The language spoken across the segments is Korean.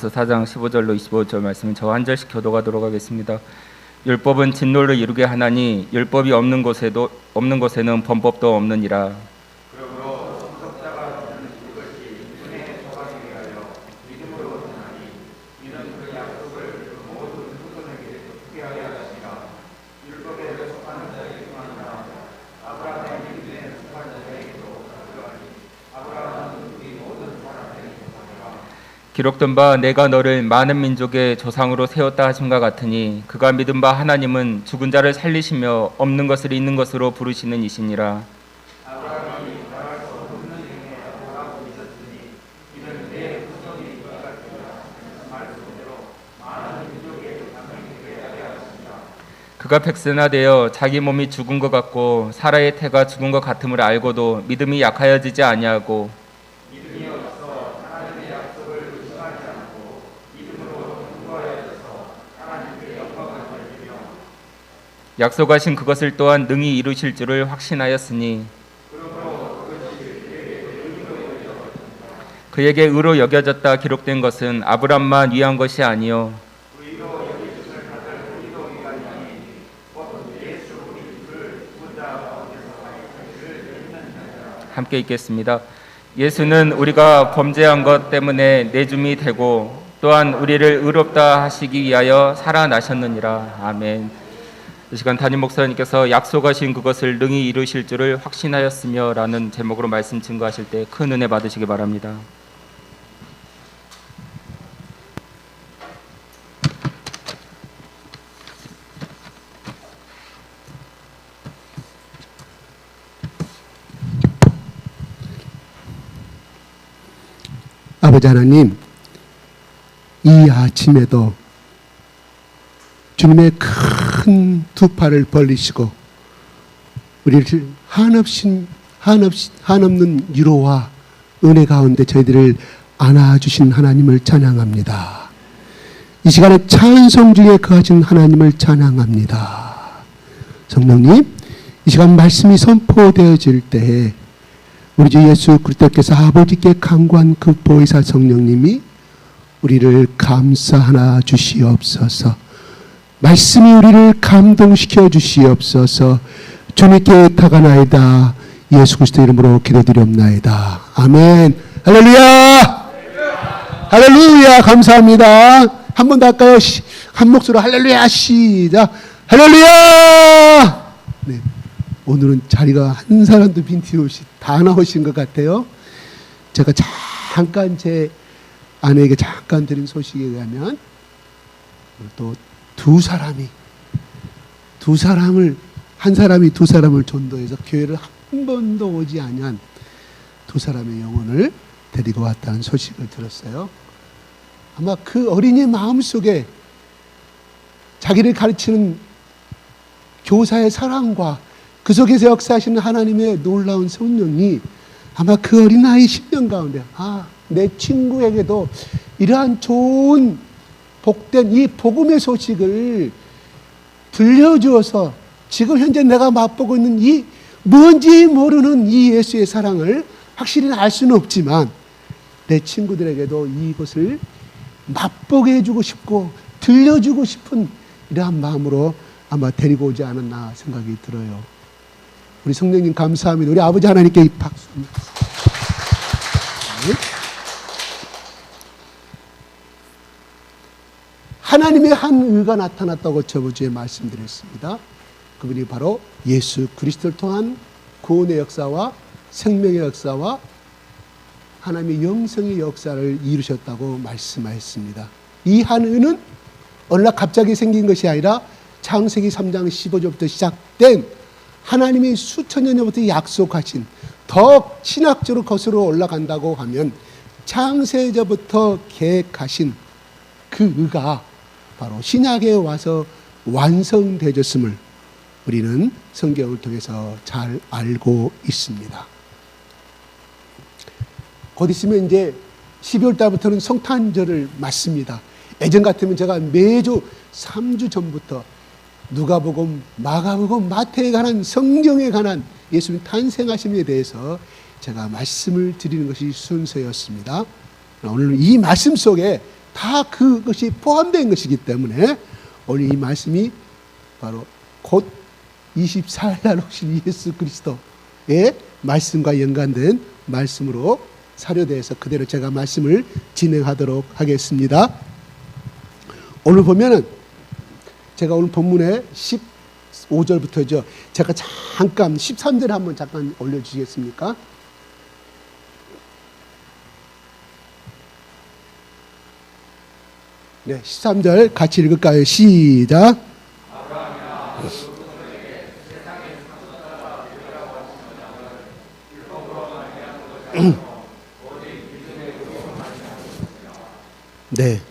4장 15절로 25절 말씀은 저 한 절씩 교도하도록 하겠습니다. 율법은 진노를 이루게 하나니 율법이 없는 곳에는 범법도 없느니라. 그러므로 성석자가 듣는 이것이 은혜의 소망이 되하여 믿음으로 전하니 이는 그 약속을 모든 후손에게 듣게 하려 하시니라. 율법에 속하는 자에게만 아니라 아브라함의 믿음에 속한 자에게도 그러하니 아브라함은 우리 모든 사람에게 속하니라. 기록된 바 내가 너를 많은 민족의 조상으로 세웠다 하심과 같으니 그가 믿은 바 하나님은 죽은 자를 살리시며 없는 것을 있는 것으로 부르시는 이시니라. 아브라함이 말할 수 없는 행에 하고 있었으니 이는 내 후손이 이와 같으리라. 말씀대로 많은 민족의 조상이 되게 하려 하시니라. 그가 백세나되어 자기 몸이 죽은 것 같고 사라의 태가 죽은 것 같음을 알고도 믿음이 약하여지지 아니하고 믿음이 없어 하나님의 약속을 의심하지 않고 믿음으로 통과하여서 하나님께 영광을 돌리며 약속하신 그것을 또한 능히 이루실 줄을 확신하였으니 그에게 의로 여겨졌다 기록된 것은 아브람만 위한 것이 아니요 의로 여기심을 받을 우리도 위하니 곧 예수 우리 주를 죽은 자 가운데서 살리시기를 믿는 자라. 함께 읽겠습니다. 예수는 우리가 범죄한 것 때문에 내줌이 되고 또한 우리를 의롭다 하시기 위하여 살아나셨느니라. 아멘. 이 시간 담임 목사님께서 약속하신 그것을 능히 이루실 줄을 확신하였으며 라는 제목으로 말씀 증거하실 때 큰 은혜 받으시기 바랍니다. 아버지 하나님, 이 아침에도 주님의 큰 두 팔을 벌리시고 우리를 한없는 위로와 은혜 가운데 저희들을 안아주신 하나님을 찬양합니다. 이 시간에 찬송 중에 거하신 하나님을 찬양합니다. 성령님, 이 시간 말씀이 선포되어질 때에 우리 주 예수 그리스도께서 아버지께 간구한 그 보혜사 성령님이 우리를 감싸안아 주시옵소서. 말씀이 우리를 감동시켜 주시옵소서. 주님께 타가나이다. 예수 그리스도 이름으로 기도드리옵나이다. 아멘. 할렐루야. 할렐루야. 감사합니다. 한 번 더 할까요? 한 목소리로 할렐루야. 시작. 할렐루야. 네. 오늘은 자리가 한 사람도 빈티 없이 다 나오신 것 같아요. 제가 잠깐 제 아내에게 잠깐 드린 소식에 의하면 또 한 사람이 두 사람을 전도해서 교회를 한 번도 오지 아니한 두 사람의 영혼을 데리고 왔다는 소식을 들었어요. 아마 그 어린이 마음속에 자기를 가르치는 교사의 사랑과 그 속에서 역사하시는 하나님의 놀라운 성령이 아마 그 어린아이 10년 가운데 내 친구에게도 이러한 좋은 복된 이 복음의 소식을 들려주어서 지금 현재 내가 맛보고 있는 이 뭔지 모르는 이 예수의 사랑을 확실히 알 수는 없지만 내 친구들에게도 이것을 맛보게 해주고 싶고 들려주고 싶은 이러한 마음으로 아마 데리고 오지 않았나 생각이 들어요. 우리 성령님 감사합니다. 우리 아버지 하나님께 이 박수. 하나님의 한 의가 나타났다고 저번주에 말씀드렸습니다. 그분이 바로 예수 그리스도를 통한 구원의 역사와 생명의 역사와 하나님의 영성의 역사를 이루셨다고 말씀하였습니다. 이 한 의는 어느 날 갑자기 생긴 것이 아니라 창세기 3장 15절부터 시작된 하나님이 수천 년 전부터 약속하신 더 신학적으로 거슬러 올라간다고 하면 창세전부터 계획하신 그 의가 바로 신약에 와서 완성되었음을 우리는 성경을 통해서 잘 알고 있습니다. 곧 있으면 이제 12월 달부터는 성탄절을 맞습니다. 예전 같으면 제가 매주 3주 전부터 누가복음, 마가복음, 마태에 관한 성경에 관한 예수님 탄생하심에 대해서 제가 말씀을 드리는 것이 순서였습니다. 오늘 이 말씀 속에 다 그것이 포함된 것이기 때문에 오늘 이 말씀이 바로 곧 24일 날 오신 예수 그리스도의 말씀과 연관된 말씀으로 사료되어서 그대로 제가 말씀을 진행하도록 하겠습니다. 오늘 보면은 제가 오늘 본문에 15절부터죠. 제가 잠깐 13절 한번 잠깐 올려주시겠습니까? 네, 13절 같이 읽을까요? 시작. 네,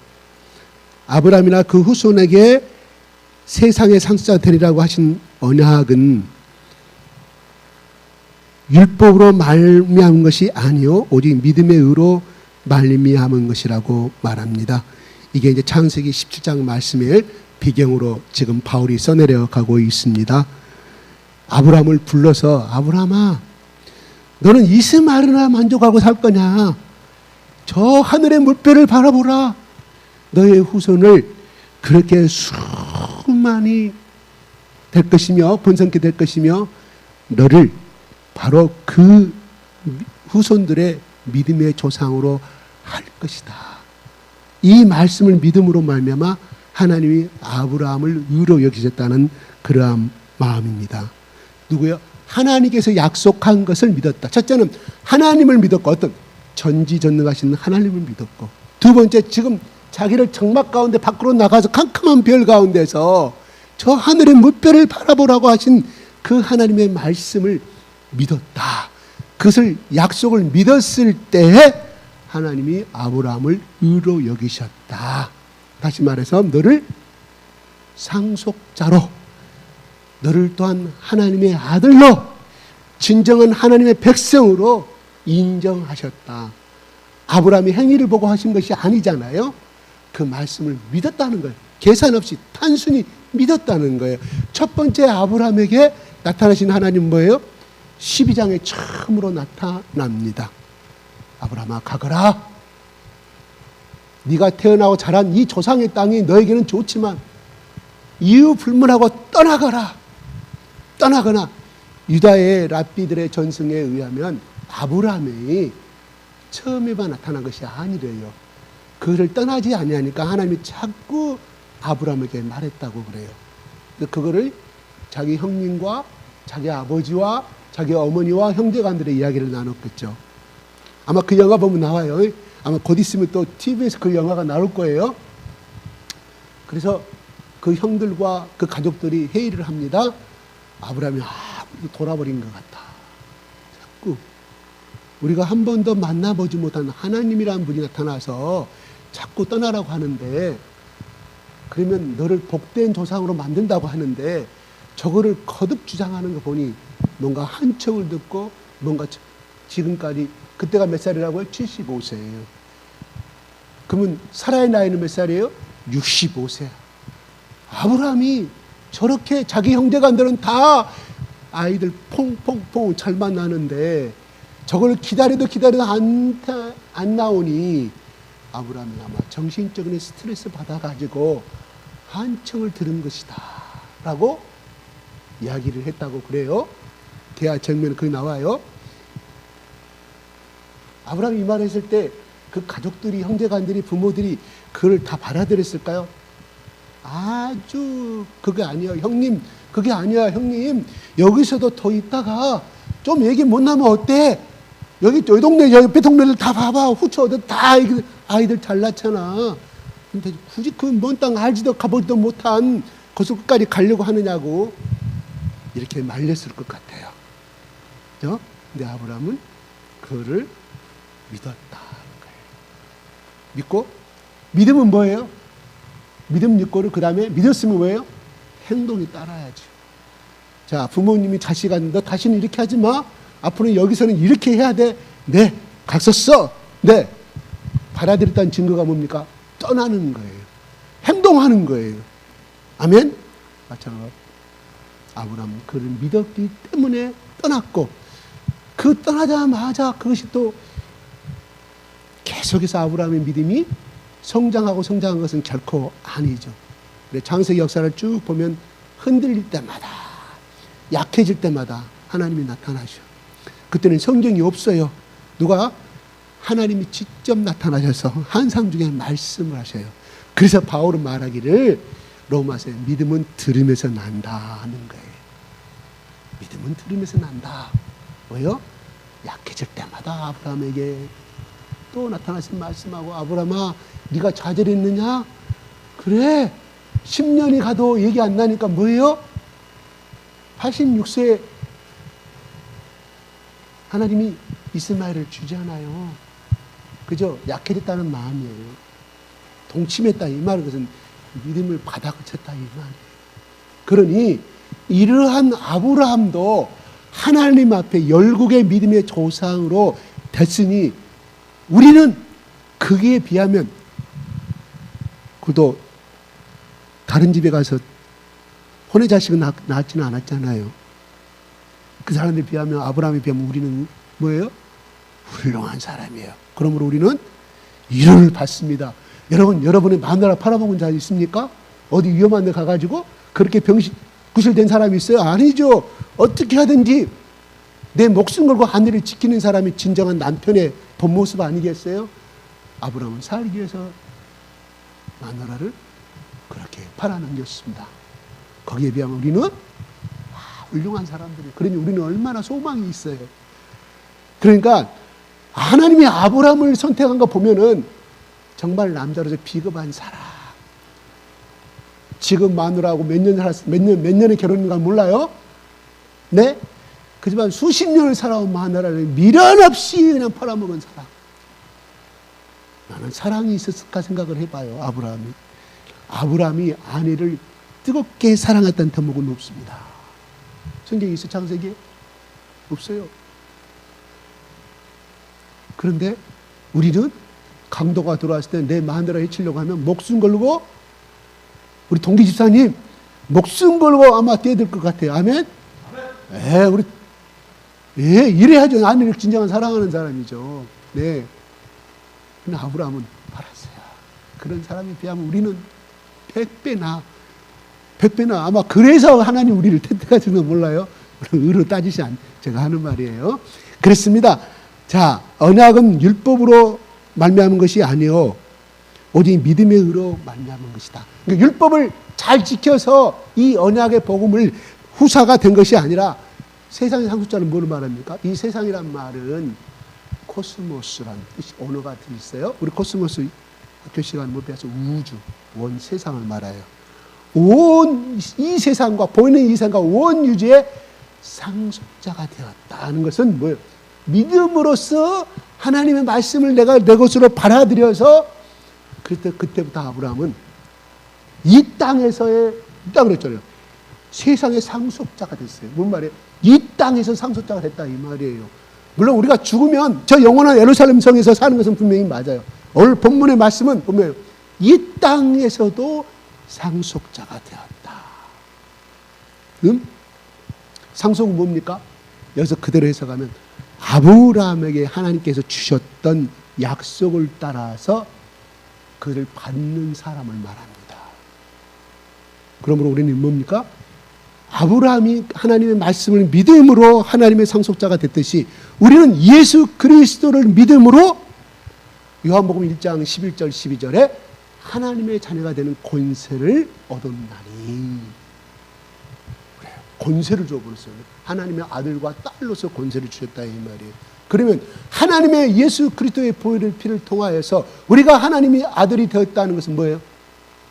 아브라함이나 그 후손에게 세상의 상속자 되리라고 하신 언약은 율법으로 말미암은 것이 아니요 오직 믿음의 의로 말미암은 것이라고 말합니다. 이게 이제 창세기 17장 말씀의 배경으로 지금 바울이 써내려 가고 있습니다. 아브라함을 불러서 아브라함아, 너는 이스마엘이나 만족하고 살 거냐? 저 하늘의 물결을 바라보라. 너의 후손을 그렇게 수많이 될 것이며 번성케 될 것이며 너를 바로 그 후손들의 믿음의 조상으로 할 것이다. 이 말씀을 믿음으로 말미암아 하나님이 아브라함을 의로 여기셨다는 그러한 마음입니다. 누구요? 하나님께서 약속한 것을 믿었다. 첫째는 하나님을 믿었고, 어떤 전지전능하신 하나님을 믿었고, 두 번째 지금 자기를 장막 가운데 밖으로 나가서 캄캄한 별 가운데서 저 하늘의 물별을 바라보라고 하신 그 하나님의 말씀을 믿었다. 그것을 약속을 믿었을 때에 하나님이 아브라함을 의로 여기셨다. 다시 말해서 너를 상속자로, 너를 또한 하나님의 아들로, 진정한 하나님의 백성으로 인정하셨다. 아브라함이 행위를 보고 하신 것이 아니잖아요. 그 말씀을 믿었다는 거예요. 계산 없이 단순히 믿었다는 거예요. 첫 번째 아브라함에게 나타나신 하나님은 뭐예요? 12장에 처음으로 나타납니다. 아브라함아, 가거라. 네가 태어나고 자란 이 조상의 땅이 너에게는 좋지만 이유 불문하고 떠나거라. 떠나거나. 유다의 랍비들의 전승에 의하면 아브라함이 처음에만 나타난 것이 아니래요. 그를 떠나지 아니하니까 하나님이 자꾸 아브라함에게 말했다고 그래요. 그거를 자기 형님과 자기 아버지와 자기 어머니와 형제간들의 이야기를 나눴겠죠. 아마 그 영화 보면 나와요. 아마 곧 있으면 또 TV에서 그 영화가 나올 거예요. 그래서 그 형들과 그 가족들이 회의를 합니다. 아브라함이 돌아버린 것 같다. 자꾸 우리가 한 번도 만나보지 못한 하나님이라는 분이 나타나서 자꾸 떠나라고 하는데, 그러면 너를 복된 조상으로 만든다고 하는데 저거를 거듭 주장하는 거 보니 뭔가 한청을 듣고 뭔가 지금까지, 그때가 몇 살이라고요? 75세예요. 그러면 사라의 나이는 몇 살이에요? 65세. 아브라함이 저렇게 자기 형제간들은 다 아이들 퐁퐁퐁 잘 만나는데 저걸 기다려도 안 나오니 아브라함이 아마 정신적인 스트레스 받아가지고 한청을 들은 것이다 라고 이야기를 했다고 그래요. 대화 정면에 그게 나와요. 아브라함이 이 말을 했을 때 그 가족들이, 형제간들이, 부모들이 그걸 다 받아들였을까요? 아주 그게 아니에요. 형님, 그게 아니야. 형님, 여기서도 더 있다가 좀 얘기 못 나면 어때? 여기 동네, 옆에 동네를 다 봐봐. 후처 다 아이들 잘났잖아. 근데 굳이 그 먼 땅 알지도 가보지도 못한 곳을 끝까지 가려고 하느냐고 이렇게 말렸을 것 같아요. 그죠? 근데 아브라함은 그거를 믿었다. 믿고, 믿음은 뭐예요? 믿음 믿고를 그 다음에 믿었으면 뭐예요? 행동이 따라야죠. 자, 부모님이 자식한테 너 다시는 이렇게 하지 마. 앞으로 여기서는 이렇게 해야 돼. 네, 갔었어. 네. 받아들였다는 증거가 뭡니까? 떠나는 거예요. 행동하는 거예요. 아멘? 마찬가지로 아브라함은 그를 믿었기 때문에 떠났고, 그 떠나자마자 그것이 또 계속해서 아브라함의 믿음이 성장하고 성장한 것은 결코 아니죠. 창세기 역사를 쭉 보면 흔들릴 때마다, 약해질 때마다 하나님이 나타나셔. 그때는 성경이 없어요. 누가? 하나님이 직접 나타나셔서 환상 중에 말씀을 하셔요. 그래서 바울은 말하기를 로마서에 믿음은 들음에서 난다 하는 거예요. 믿음은 들음에서 난다. 뭐요? 약해질 때마다 아브라함에게 또 나타나신 말씀하고, 아브라함아 네가 좌절했느냐? 그래, 10년이 가도 얘기 안 나니까 뭐예요? 86세에 하나님이 이스마엘을 주잖아요. 그죠? 약해졌다는 마음이에요. 동침했다 이 말은, 그것은 믿음을 받아쳤다 이 말이에요. 그러니 이러한 아브라함도 하나님 앞에 열국의 믿음의 조상으로 됐으니, 우리는 그에 비하면, 그도 다른 집에 가서 혼의 자식은 낳지는 않았잖아요. 그 사람들에 비하면, 아브라함에 비하면 우리는 뭐예요? 훌륭한 사람이에요. 그러므로 우리는 위로를 받습니다. 여러분, 여러분의 마누라 팔아먹은 자 있습니까? 어디 위험한 데 가가지고 그렇게 구실된 사람이 있어요? 아니죠. 어떻게 하든지 내 목숨 걸고 하늘을 지키는 사람이 진정한 남편의 본 모습 아니겠어요? 아브라함은 살기 위해서 마누라를 그렇게 팔아넘겼습니다. 거기에 비하면 우리는 훌륭한 사람들이에요. 그러니 우리는 얼마나 소망이 있어요. 그러니까 하나님이 아브라함을 선택한 거 보면은 정말 남자로서 비겁한 사람. 지금 마누라하고 몇 년의 결혼인가 몰라요? 네? 그지만 수십 년을 살아온 마누라를 미련 없이 그냥 팔아먹은 사람. 나는 사랑이 있었을까 생각을 해봐요. 아브라함이 아내를 뜨겁게 사랑했다는 대목은 없습니다. 성경에 있어? 창세기에? 없어요. 그런데 우리는 강도가 들어왔을 때 내 마누라 해치려고 하면 목숨 걸고, 우리 동기 집사님 목숨 걸고 아마 뛰어들 것 같아요. 아멘? 이래야죠. 아내를 진정한 사랑하는 사람이죠. 네. 근데 아브라함은 팔았어요. 그런 사람에 비하면 우리는 100배나 아마 그래서 하나님 우리를 택하시는 거 몰라요? 의로 따지시 제가 하는 말이에요. 그렇습니다. 자, 언약은 율법으로 말미암은 것이 아니요 오직 믿음의 의로 말미암은 것이다. 그러니까 율법을 잘 지켜서 이 언약의 복음을 후사가 된 것이 아니라, 세상의 상속자는 뭐를 말합니까? 이 세상이란 말은 코스모스란 뜻이 언어가 들어있어요. 우리 코스모스 학교 시간 못 배워서 우주, 원 세상을 말해요. 온 이 세상과 보이는 이 세상과 온 유지의 상속자가 되었다는 것은 뭐예요? 믿음으로써 하나님의 말씀을 내가 내 것으로 받아들여서, 그때부터 아브라함은 이 땅에서의, 그랬잖아요. 세상의 상속자가 됐어요. 뭔 말이에요? 이 땅에서 상속자가 됐다 이 말이에요. 물론 우리가 죽으면 저 영원한 예루살렘 성에서 사는 것은 분명히 맞아요. 오늘 본문의 말씀은 보면 이 땅에서도 상속자가 되었다. 상속은 뭡니까? 여기서 그대로 해석하면 아브라함에게 하나님께서 주셨던 약속을 따라서 그를 받는 사람을 말합니다. 그러므로 우리는 뭡니까? 아브라함이 하나님의 말씀을 믿음으로 하나님의 상속자가 됐듯이 우리는 예수 그리스도를 믿음으로 요한복음 1장 11절 12절에 하나님의 자녀가 되는 권세를 얻었나니, 그래요. 권세를 줘버렸어요. 하나님의 아들과 딸로서 권세를 주셨다 이 말이에요. 그러면 하나님의 예수 그리스도의 보혈의 피를 통하여서 우리가 하나님의 아들이 되었다는 것은 뭐예요?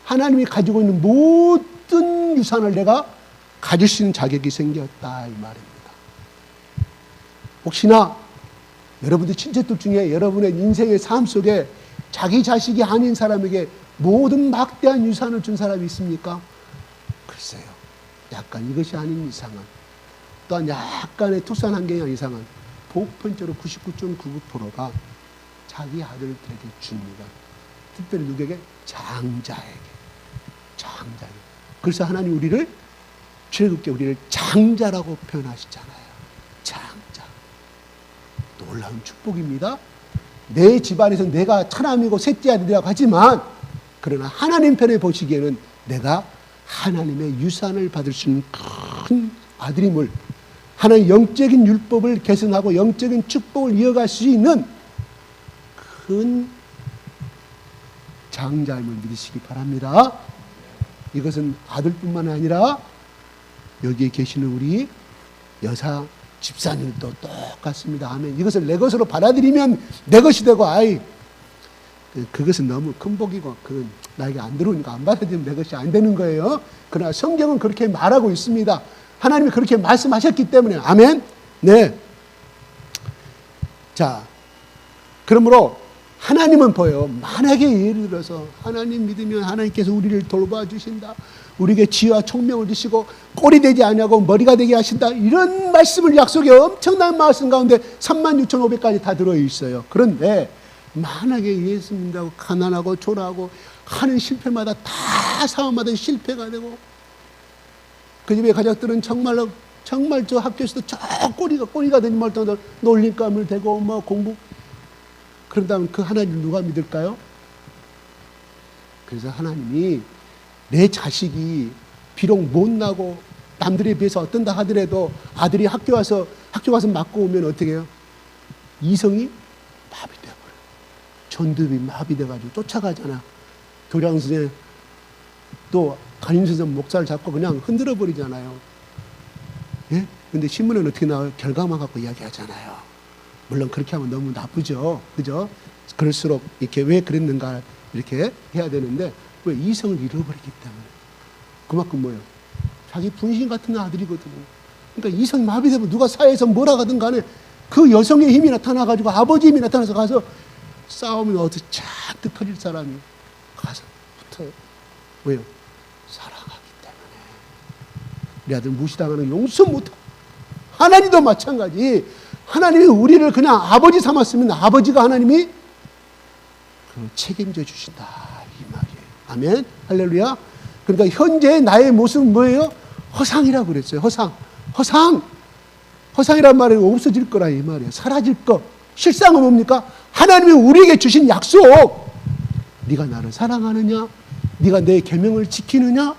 하나님이 가지고 있는 모든 유산을 내가 가질 수 있는 자격이 생겼다 이 말입니다. 혹시나 여러분들 친척들 중에 여러분의 인생의 삶 속에 자기 자식이 아닌 사람에게 모든 막대한 유산을 준 사람이 있습니까? 글쎄요. 약간 이것이 아닌 이상은, 또한 약간의 투싼 환경이 이상은 보편적으로 99.99%가 자기 아들들에게 줍니다. 특별히 누구에게? 장자에게. 그래서 하나님 우리를 출애굽기 우리를 장자라고 표현하시잖아요. 장자. 놀라운 축복입니다. 내 집안에서 내가 차남이고 셋째 아들이라고 하지만 그러나 하나님 편에 보시기에는 내가 하나님의 유산을 받을 수 있는 큰 아들임을, 하나님 영적인 율법을 개선하고 영적인 축복을 이어갈 수 있는 큰 장자임을 믿으시기 바랍니다. 이것은 아들뿐만 아니라 여기에 계시는 우리 여사 집사님도 똑같습니다. 아멘. 이것을 내 것으로 받아들이면 내 것이 되고, 그것은 너무 큰 복이고 그건 나에게 안 들어오니까 안 받아들이면 내 것이 안 되는 거예요. 그러나 성경은 그렇게 말하고 있습니다. 하나님이 그렇게 말씀하셨기 때문에. 아멘. 네. 자, 그러므로 하나님은 보여. 만약에 예를 들어서 하나님 믿으면 하나님께서 우리를 돌봐주신다, 우리에게 지혜와 총명을 주시고 꼴이 되지 아니하고 머리가 되게 하신다, 이런 말씀을 약속에 엄청난 말씀 가운데 36,500까지 다 들어있어요. 그런데 만약에 예수 믿는다고 가난하고 초라하고 하는 실패마다 다 상황마다 실패가 되고, 그 집의 가족들은 정말 저 학교에서도 저 꼬리가 되는 말 동안 놀림감을 대고 뭐 공부, 그런다면 그 하나님을 누가 믿을까요? 그래서 하나님이 내 자식이 비록 못나고 남들에 비해서 어떤다 하더라도 아들이 학교 가서 맞고 오면 어떻게 해요? 이성이 마비되어버려요. 전두엽이 마비돼가지고 쫓아가잖아. 교장선생 또 담임선생 목사를 잡고 그냥 흔들어 버리잖아요. 예? 근데 신문은 어떻게 나와요? 결과만 갖고 이야기하잖아요. 물론 그렇게 하면 너무 나쁘죠. 그죠? 그럴수록 이렇게 왜 그랬는가 이렇게 해야 되는데, 왜? 이성을 잃어버리기 때문에. 그만큼 뭐예요? 자기 분신 같은 아들이거든요. 그러니까 이성이 마비되면 누가 사회에서 뭐라 하든 간에 그 여성의 힘이 나타나가지고, 아버지 힘이 나타나서 가서 싸우면 어디 잔뜩 터질 사람이 가서 붙어요. 왜요? 사랑하기 때문에. 우리 아들 무시당하는 용서 못하고. 하나님도 마찬가지. 하나님이 우리를 그냥 아버지 삼았으면 아버지가 하나님이 책임져 주신다, 이 말이에요. 아멘. 할렐루야. 그러니까 현재 나의 모습은 뭐예요? 허상이라고 그랬어요. 허상이란 말은 없어질 거라, 이 말이에요. 사라질 거. 실상은 뭡니까? 하나님이 우리에게 주신 약속. 네가 나를 사랑하느냐? 네가 내 계명을 지키느냐?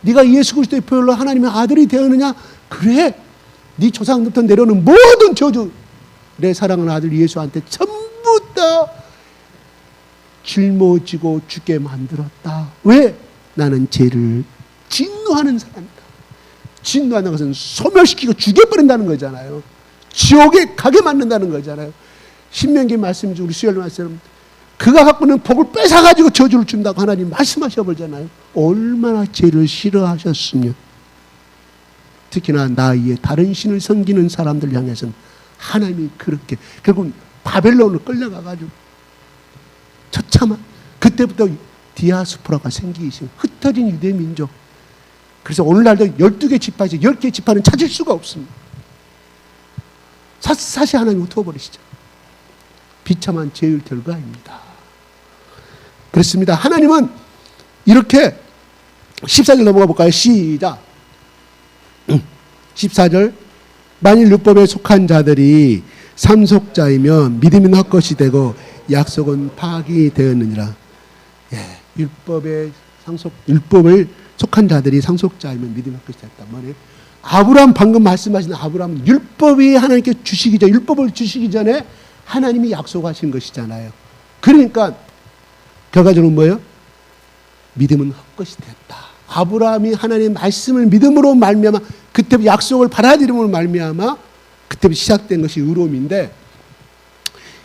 네가 예수 그리스도의 보혈로 하나님의 아들이 되었느냐? 그래. 네 조상부터 내려오는 모든 저주, 내 사랑하는 아들 예수한테 전부 다 짊어지고 죽게 만들었다. 왜? 나는 죄를 진노하는 사람이다. 진노하는 것은 소멸시키고 죽여버린다는 거잖아요. 지옥에 가게 만든다는 거잖아요. 신명기 말씀 중 우리 수요일 말씀, 그가 갖고 있는 복을 뺏어가지고 저주를 준다고 하나님 말씀하셔버리잖아요. 얼마나 죄를 싫어하셨으며, 특히나 나 이에 다른 신을 섬기는 사람들 향해서는 하나님이 그렇게, 결국은 바벨론으로 끌려가가지고 처참한, 그때부터 디아스포라가 생기기 시작, 흩어진 유대 민족. 그래서 오늘날도 12개 지파에서 10개 지파는 찾을 수가 없습니다. 샅샅이 하나님 흩어버리시죠. 비참한 죄의 결과입니다. 그렇습니다. 하나님은 이렇게 14절 넘어가 볼까요? 시작. 14절. 만일 율법에 속한 자들이 상속자이면 믿음이 헛것이 되고 약속은 파악이 되었느니라. 예, 율법을 속한 자들이 상속자이면 믿음이 헛것이 됐다. 뭐래요? 아브라함, 방금 말씀하신 아브라함, 율법이 하나님께 주시기 전에, 율법을 주시기 전에 하나님이 약속하신 것이잖아요. 그러니까 결과적으로 뭐예요? 믿음은 헛것이 됐다. 아브라함이 하나님의 말씀을 믿음으로 말미암아, 그때 약속을 받아들임으로 말미암아 그때 시작된 것이 의로움인데,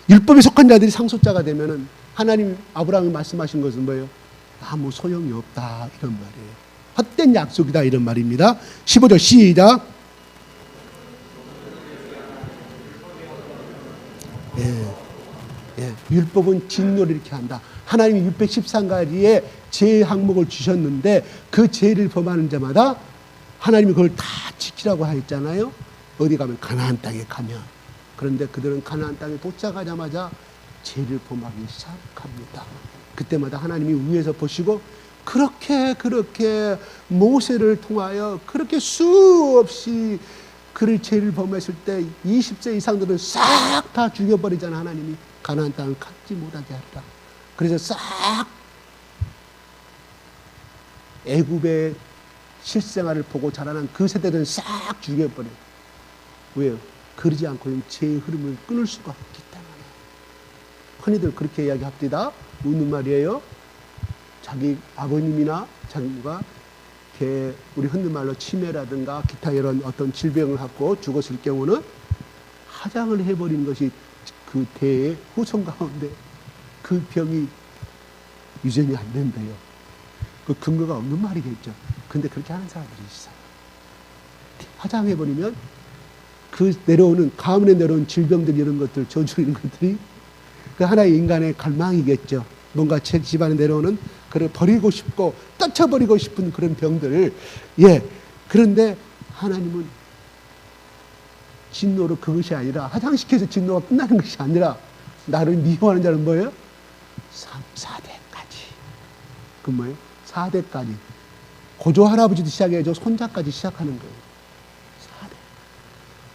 율법에 속한 자들이 상속자가 되면은 하나님, 아브라함이 말씀하신 것은 뭐예요? 아무 소용이 없다, 이런 말이에요. 헛된 약속이다, 이런 말입니다. 15절 시작. 율법은 진노를 이렇게 한다. 하나님이 613가지의 죄 항목을 주셨는데 그 죄를 범하는 자마다 하나님이 그걸 다 지키라고 하였잖아요. 어디 가면? 가나안 땅에 가면. 그런데 그들은 가나안 땅에 도착하자마자 죄를 범하기 시작합니다. 그때마다 하나님이 위에서 보시고 그렇게 모세를 통하여 그렇게 수없이 그를 죄를 범했을 때 20세 이상들은 싹 다 죽여버리잖아, 하나님이. 가나안 땅을 갖지 못하게 하리라. 그래서 싹 애굽의 실생활을 보고 자라난 그 세대들은 싹 죽여버려요. 왜요? 그러지 않고 제 흐름을 끊을 수가 없기 때문에. 흔히들 그렇게 이야기합니다. 웃는 말이에요. 자기 아버님이나 자기가 우리 흔히 말로 치매라든가 기타 이런 어떤 질병을 갖고 죽었을 경우는 화장을 해버리는 것이 그 대의 후손 가운데 그 병이 유전이 안 된대요. 그 근거가 없는 말이겠죠. 근데 그렇게 하는 사람들이 있어요. 화장해버리면 그 가문에 내려온 질병들 이런 것들, 저주 이런 것들이 그 하나의 인간의 갈망이겠죠. 뭔가 제 집안에 내려오는 그걸 버리고 싶고 떨쳐버리고 싶은 그런 병들. 예. 그런데 하나님은 진노로 그것이 아니라 화장시켜서 진노가 끝나는 것이 아니라 나를 미워하는 자는 뭐예요? 3, 4대까지. 그 뭐예요? 4대까지. 고조 할아버지도 시작해서 손자까지 시작하는 거예요.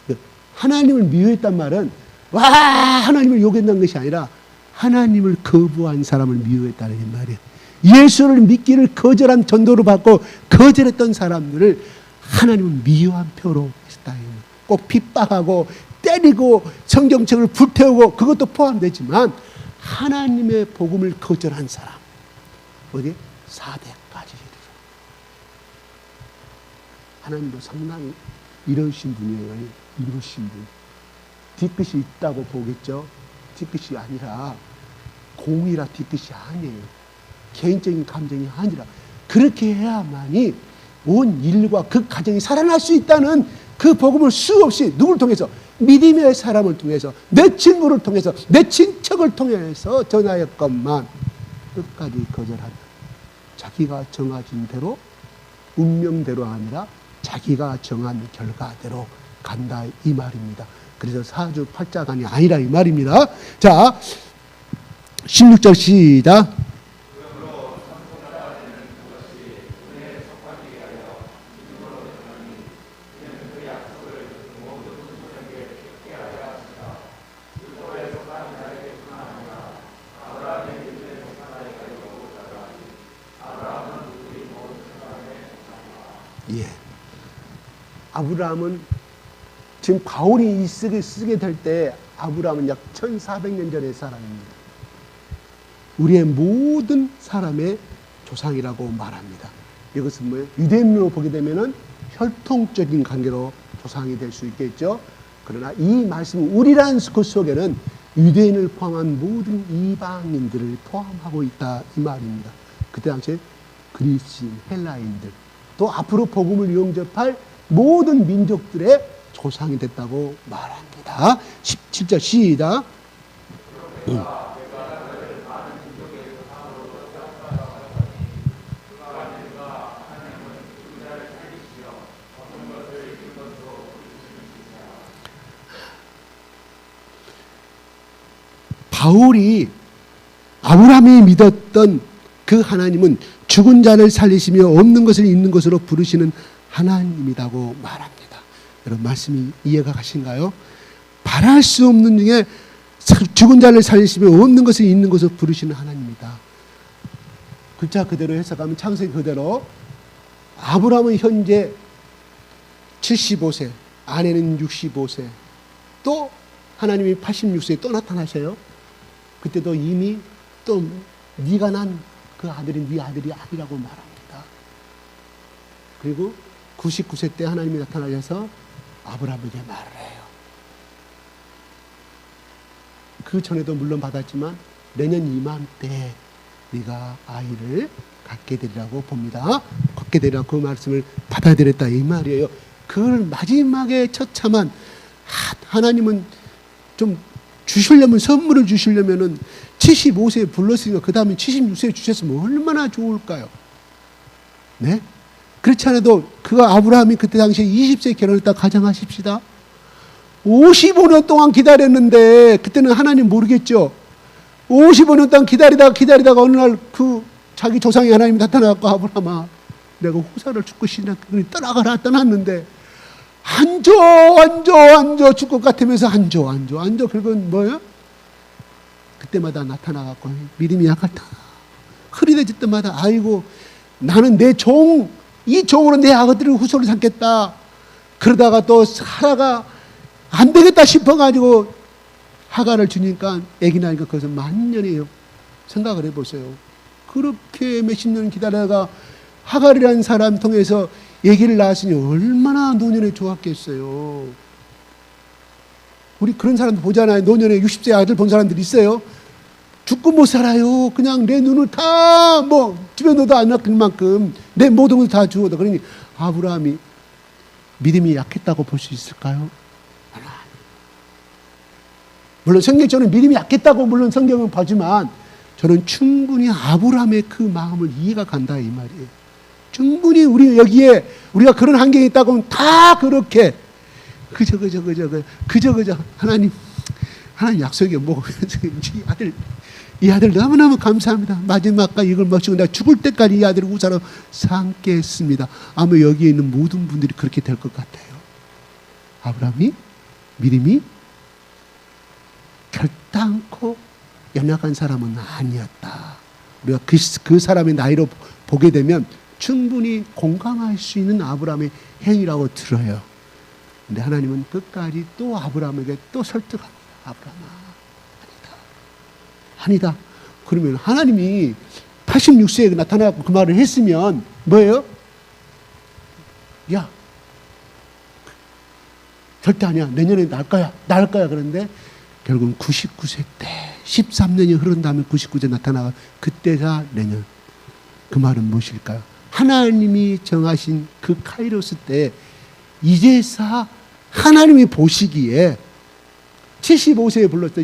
4대. 하나님을 미워했단 말은 와 하나님을 욕했다는 것이 아니라 하나님을 거부한 사람을 미워했다는 말이에요. 예수를 믿기를 거절한 전도를 받고 거절했던 사람들을 하나님은 미워한 표로 했다. 꼭 핍박하고 때리고 성경책을 불태우고 그것도 포함되지만 하나님의 복음을 거절한 사람 어디? 4대까지 하나님도 상당히 이러신 분이에요. 이러신 분. 뒤끝이 있다고 보겠죠. 뒤끝이 아니라 공이라 뒤끝이 아니에요. 개인적인 감정이 아니라 그렇게 해야만이 온 인류가 그 가정이 살아날 수 있다는 그 복음을 수없이 누구를 통해서 믿음의 사람을 통해서 내 친구를 통해서 내 친척을 통해서 전하였건만 끝까지 거절한다. 자기가 정해진 대로 운명대로 아니라 자기가 정한 결과대로 간다 이 말입니다. 그래서 사주팔자간이 아니라 이 말입니다. 자 16절 시작. 예. 아브라함은 지금 바울이 쓰게 될 때 아브라함은 약 1400년 전의 사람입니다. 우리의 모든 사람의 조상이라고 말합니다. 이것은 뭐예요? 유대인으로 보게 되면은 혈통적인 관계로 조상이 될 수 있겠죠. 그러나 이 말씀 우리란 그 속에는 유대인을 포함한 모든 이방인들을 포함하고 있다 이 말입니다. 그때 당시에 그리스인, 헬라인들 또 앞으로 복음을 영접할 모든 민족들의 조상이 됐다고 말합니다. 17절 시작. 바울이 아브라함이 믿었던 그 하나님은 죽은 자를 살리시며 없는 것을 있는 것으로 부르시는 하나님이라고 말합니다. 여러분 말씀이 이해가 가신가요? 바랄 수 없는 중에 죽은 자를 살리시며 없는 것을 있는 것으로 부르시는 하나님이다. 글자 그대로 해석하면 창세기 그대로 아브라함은 현재 75세, 아내는 65세, 또 하나님이 86세에 또 나타나세요. 그때도 이미 또 네가 난 그 아들이 네 아들이 아니라고 말합니다. 그리고 99세 때 하나님이 나타나셔서 아브라함에게 말을 해요. 그 전에도 물론 받았지만 내년 이맘때 네가 아이를 갖게 되리라고 봅니다. 갖게 되리라고 그 말씀을 받아들였다 이 말이에요. 그걸 마지막에 처참한 하나님은 좀 주시려면 선물을 주시려면은 75세에 불렀으니까 그 다음에 76세에 주셨으면 얼마나 좋을까요? 네? 그렇지 않아도 그 아브라함이 그때 당시에 20세에 결혼했다 가정하십시다. 55년 동안 기다렸는데 그때는 하나님 모르겠죠. 55년 동안 기다리다가 어느 날 그 자기 조상이 하나님이 나타나갖고 아브라함아 내가 후사를 죽고 싶냐 떠나가라 떠났는데 앉아 죽을 것 같으면서 앉아 결국은 뭐예요? 그때마다 나타나갖고 믿음이 약하다. 흐리대질 때마다 아이고 나는 내 종, 이 종으로 내 아들을 후손을 삼겠다. 그러다가 또 사라가 안 되겠다 싶어가지고 하가를 주니까 애기 나니까 그것은 만년이에요. 생각을 해보세요. 그렇게 몇십 년 기다려다가 하갈이라는 사람 통해서 얘기를 낳았으니 얼마나 노년에 좋았겠어요. 우리 그런 사람도 보잖아요. 노년에 60세 아들 본 사람들 있어요. 죽고 못 살아요. 그냥 내 눈을 다 뭐 집에 넣어도 안 낚일 만큼 내 모든 걸 다 주어도. 그러니 아브라함이 믿음이 약했다고 볼 수 있을까요? 물론 성경적으로는 믿음이 약했다고 물론 성경은 보지만 저는 충분히 아브라함의 그 마음을 이해가 간다 이 말이에요. 충분히 우리 여기에 우리가 그런 환경이 있다고 하면 다 그렇게 그저 하나님 약속이 뭐고 이 아들 너무너무 감사합니다. 마지막까지 이걸 마치고 내가 죽을 때까지 이 아들을 우사로 삼겠습니다. 아마 여기에 있는 모든 분들이 그렇게 될 것 같아요. 아브라함이 믿음이 결단코 연약한 사람은 아니었다. 우리가 그 사람의 나이로 보게 되면 충분히 공감할 수 있는 아브라함의 행위라고 들어요. 근데 하나님은 끝까지 또 아브라함에게 또 설득합니다. 아브라함아, 아니다. 그러면 하나님이 86세에 나타나고 그 말을 했으면 뭐예요? 야, 절대 아니야. 내년에 낳을 거야. 그런데 결국은 99세 때 13년이 흐른 다음에 99세 나타나가 그때가 내년. 그 말은 무엇일까요? 하나님이 정하신 그 카이로스 때 이제사 하나님이 보시기에 75세에 불렀을 때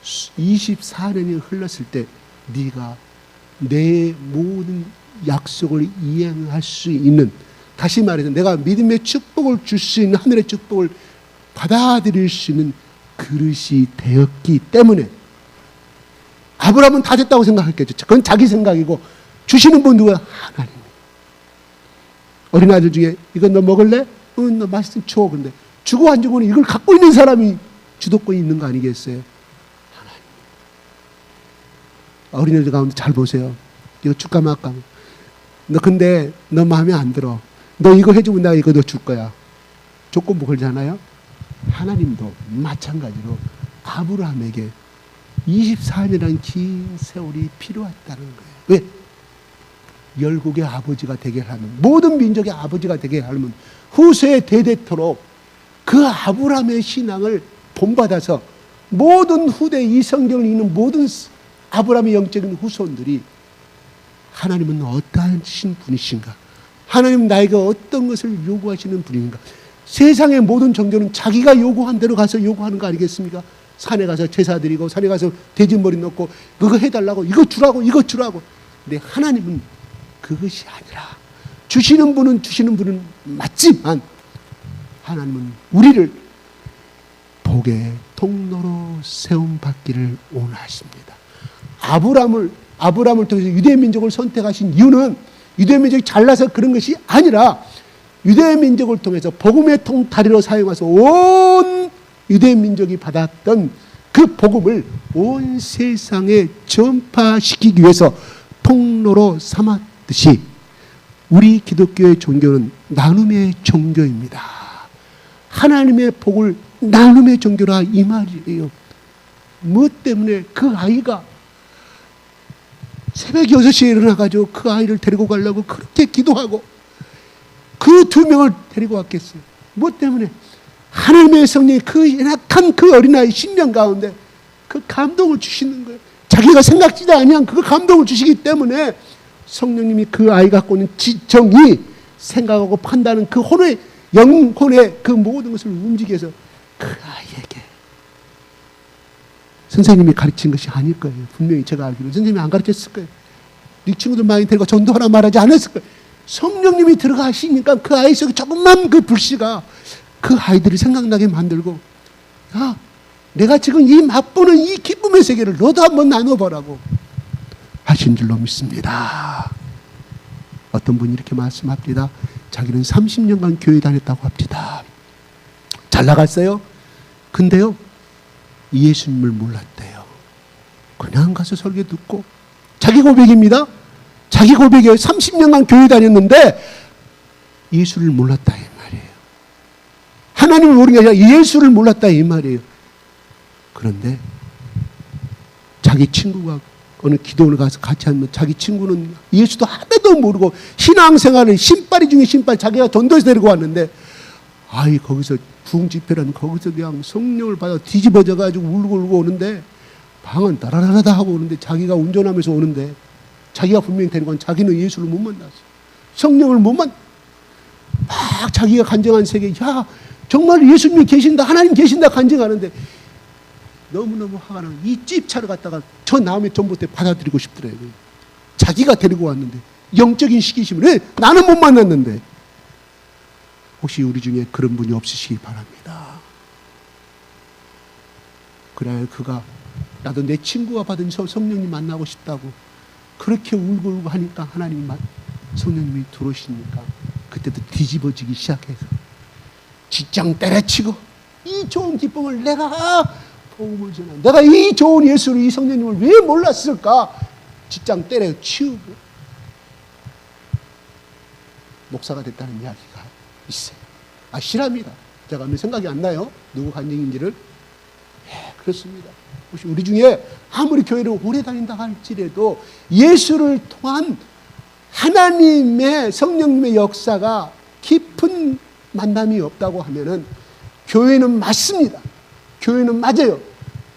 24년이 흘렀을 때 네가 내 모든 약속을 이행할 수 있는, 다시 말해서 내가 믿음의 축복을 줄 수 있는 하늘의 축복을 받아들일 수 있는 그릇이 되었기 때문에 아브라함은 다 됐다고 생각했겠죠. 그건 자기 생각이고 주시는 분 누구야? 하나님. 어린아이들 중에 이건 너 먹을래? 응, 너 맛있으면 줘. 근데 주고 안 주고는 이걸 갖고 있는 사람이 주도권이 있는 거 아니겠어요? 하나님. 어린애들 가운데 잘 보세요. 이거 줄까 말까? 너 근데 너 마음에 안 들어. 너 이거 해주면 내가 이거 너 줄 거야. 조건부 걸잖아요. 하나님도 마찬가지로 아브라함에게 24년이라는 긴 세월이 필요했다는 거예요. 왜? 열국의 아버지가 되게 하면, 모든 민족의 아버지가 되게 하면 후세에 대대토록 그 아브라함의 신앙을 본받아서 모든 후대 이 성경을 읽는 모든 아브라함의 영적인 후손들이 하나님은 어떠하신 분이신가? 하나님 나에게 어떤 것을 요구하시는 분인가? 세상의 모든 종교는 자기가 요구한 대로 가서 요구하는 거 아니겠습니까? 산에 가서 제사 드리고 산에 가서 돼지머리 넣고 그거 해달라고 이거 주라고. 근데 하나님은 그것이 아니라 주시는 분은 맞지만 하나님은 우리를 복의 통로로 세움받기를 원하십니다. 아브라함을 통해서 유대 민족을 선택하신 이유는 유대 민족이 잘나서 그런 것이 아니라 유대 민족을 통해서 복음의 통다리로 사용해서 온 유대 민족이 받았던 그 복음을 온 세상에 전파시키기 위해서 통로로 삼았듯이 우리 기독교의 종교는 나눔의 종교입니다. 하나님의 복을 나눔의 종교라 이 말이에요. 무엇 때문에 그 아이가 새벽 6시에 일어나가지고 그 아이를 데리고 가려고 그렇게 기도하고 그 2명을 데리고 왔겠어요. 무엇 때문에? 하나님의 성령이 그 연약한 그 어린아이 심령 가운데 그 감동을 주시는 거예요. 자기가 생각지도 아니한 그 감동을 주시기 때문에 성령님이 그 아이 갖고 있는 지정이 생각하고 판단하는 그 혼의 영혼의 그 모든 것을 움직여서 그 아이에게 선생님이 가르친 것이 아닐 거예요. 분명히 제가 알기로 선생님이 안 가르쳤을 거예요. 네 친구들 많이 데리고 전도하라 말하지 않았을 거예요. 성령님이 들어가시니까 그 아이 속에 조금만 그 불씨가 그 아이들이 생각나게 만들고, 야, 내가 지금 이 맛보는 이 기쁨의 세계를 너도 한번 나눠보라고 하신 줄로 믿습니다. 어떤 분이 이렇게 말씀합니다. 자기는 30년간 교회 다녔다고 합니다. 잘 나갔어요. 근데요, 예수님을 몰랐대요. 그냥 가서 설교 듣고 자기 고백입니다. 자기 고백이에요. 30년간 교회 다녔는데 예수를 몰랐다 이 말이에요. 하나님을 모르는 게 아니라 예수를 몰랐다 이 말이에요. 그런데 자기 친구가 어느 기도원을 가서 같이 하면 자기 친구는 예수도 하나도 모르고 신앙생활을 신발이 중에 신발 자기가 전도해서 데리고 왔는데 아이 거기서 부흥집회라는 거기서 그냥 성령을 받아 뒤집어져 가지고 울고 오는데 방은 따라라라다 하고 오는데 자기가 운전하면서 오는데 자기가 분명히 데리고 간 자기는 예수를 못 만났어. 성령을 못 막 자기가 간증한 세계 야 정말 예수님이 계신다 하나님 계신다 간증하는데 너무너무 화가 나고 이 집차를 갖다가 저 남의 전봇대 받아들이고 싶더래요. 자기가 데리고 왔는데 영적인 시기심을 왜 나는 못 만났는데 혹시 우리 중에 그런 분이 없으시기 바랍니다. 그래야 그가 나도 내 친구가 받은 성령님 만나고 싶다고 그렇게 울고 하니까 하나님이 성령님이 들어오시니까 그때도 뒤집어지기 시작해서 직장 때려치고 이 좋은 기쁨을 내가 복음을 전하 내가 이 좋은 예수를 이 성령님을 왜 몰랐을까 직장 때려치우고 목사가 됐다는 이야기가 있어요. 실합니다. 제가 생각이 안 나요. 누구 간증인지를. 그렇습니다. 혹시 우리 중에 아무리 교회를 오래 다닌다 할지라도 예수를 통한 하나님의 성령님의 역사가 깊은 만남이 없다고 하면은 교회는 맞습니다. 교회는 맞아요.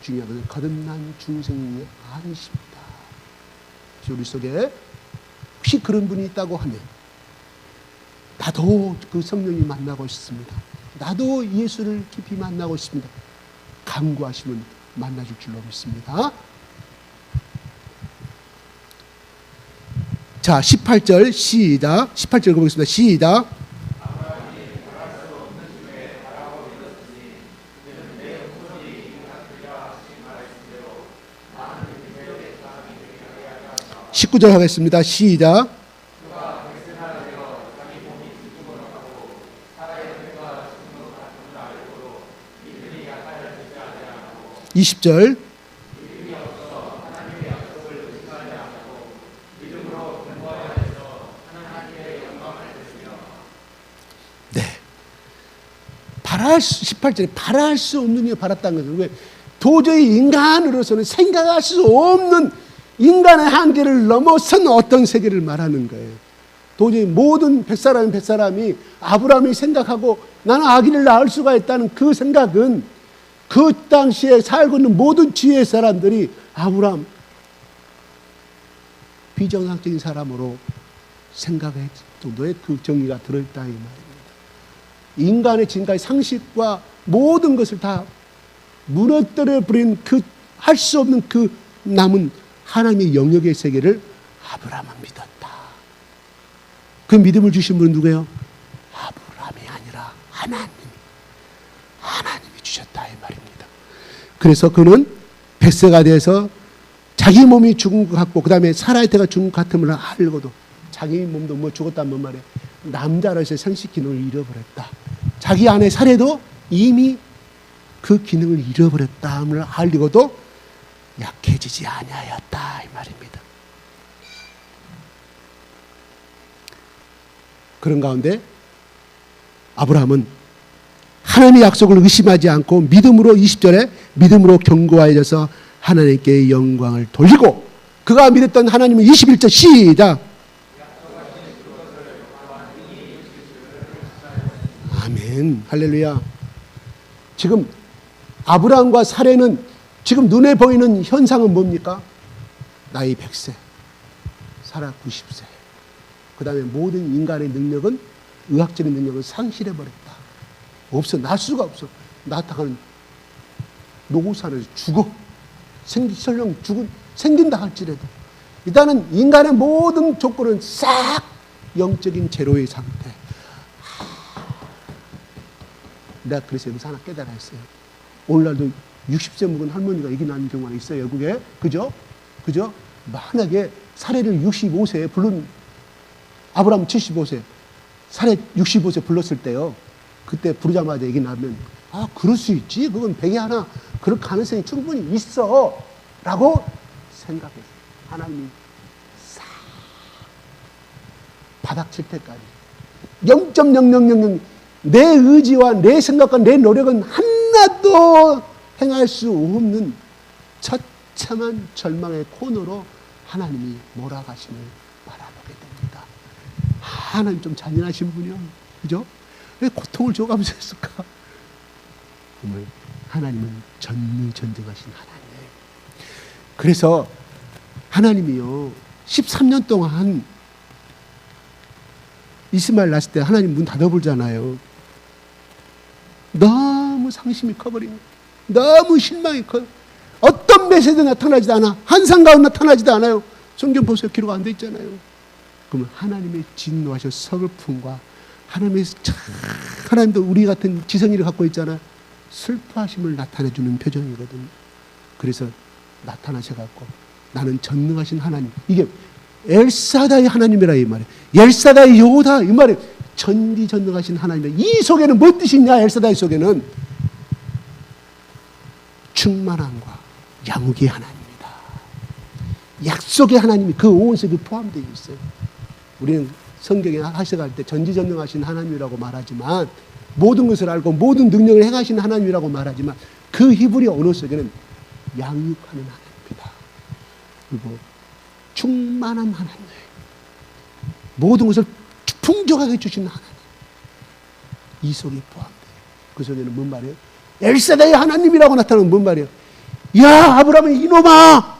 중요한 것은 거듭난 중생의 아니십니다. 우리 속에 혹시 그런 분이 있다고 하면 나도 그 성령님 만나고 싶습니다. 나도 예수를 깊이 만나고 싶습니다. 간구하시면 만나줄 줄로 믿습니다. 자, 18절 시작. 18절 보겠습니다. 시작. (19절) 하겠습니다. 시작. 20절. 네. 18절에 바랄 수 없는 일 바랐다는 것은 왜? 도저히 인간으로서는 생각할 수 없는 인간의 한계를 넘어선 어떤 세계를 말하는 거예요. 도저히 모든 뱃사람이 아브라함이 생각하고 나는 아기를 낳을 수가 있다는 그 생각은 그 당시에 살고 있는 모든 지혜의 사람들이 아브라함 비정상적인 사람으로 생각할 정도의 그 정의가 들어있다 이 말입니다. 인간의 지금까지 상식과 모든 것을 다 무너뜨려 버린 그 할 수 없는 그 남은 하나님의 영역의 세계를 아브라함은 믿었다. 그 믿음을 주신 분은 누구예요? 아브라함이 아니라 하나님이 주셨다 이 말입니다. 그래서 그는 벳세가 돼서 자기 몸이 죽은 것 같고 그 다음에 사라의 태가 죽은 것 같음을 알고도 자기 몸도 뭐 죽었다는 뭔 말이에요. 남자로서의 생식 기능을 잃어버렸다. 자기 아내 사례도 이미 그 기능을 잃어버렸다함을 알고도 약해지지 아니하였다 이 말입니다. 그런 가운데 아브라함은 하나님의 약속을 의심하지 않고 믿음으로 20절에 믿음으로 견고하여져서 하나님께 영광을 돌리고 그가 믿었던 하나님은 21절 시작. 아멘 할렐루야. 지금 아브라함과 사례는 지금 눈에 보이는 현상은 뭡니까? 나이 100세, 사라 90세. 그 다음에 모든 인간의 능력은 의학적인 능력은 상실해버렸다. 없어. 날 수가 없어. 나타나는 노후산에서 죽어. 설령 생긴다 할지라도 일단은 인간의 모든 조건은 싹 영적인 제로의 상태. 내가 그래서 여기서 하나 깨달아 했어요. 오늘날도 60세 먹은 할머니가 이기 나는 경우가 있어요. 외국에. 그죠? 만약에 사례를 65세에 부른 아브라함 75세, 사례 65세 불렀을 때요. 그때 부르자마자 얘기 나면 그럴 수 있지. 그건 백에 하나 그럴 가능성이 충분히 있어. 라고 생각했어요. 하나님이 싹 바닥칠 때까지 0.0000 내 의지와 내 생각과 내 노력은 하나도 행할 수 없는 처참한 절망의 코너로 하나님이 몰아가심을 바라보게 됩니다. 하나님 좀 잔인하신 분이요, 그죠? 왜 고통을 줘가면서 했을까? 정말 하나님은 전능전능하신 하나님이에요. 그래서 하나님이요 13년 동안 이스마엘 낳았을 때 하나님 문 닫아버리잖아요. 너무 상심이 커버리는, 너무 실망이 커요. 어떤 메시지도 나타나지도 않아. 한상 가운데 나타나지도 않아요. 성경 보세요. 기록 안 돼 있잖아요. 그러면 하나님의 진노하셔 서글픔과 하나님도 우리 같은 지성이를 갖고 있잖아요. 슬퍼하심을 나타내주는 표정이거든요. 그래서 나타나셔갖고 나는 전능하신 하나님, 이게 엘사다의 하나님이라 이 말이에요. 엘사다의 여호다 이 말이에요. 전지전능하신 하나님. 이 속에는 뭔 뜻이 있냐? 엘사다의 속에는 충만함과 양육의 하나님이다. 약속의 하나님이 그 온 속에 포함되어 있어요. 우리는 성경에 하셔갈 때 전지전능하신 하나님이라고 말하지만, 모든 것을 알고 모든 능력을 행하시는 하나님이라고 말하지만, 그 히브리 언어 속에는 양육하는 하나님이다. 그리고 충만한 하나님이에요. 모든 것을 풍족하게 주시는 하나님. 이 속에 포함돼요. 그 속에는 뭔 말이에요? 엘사다의 하나님이라고 나타나는 뭔 말이에요? 야, 아브라함 이놈아!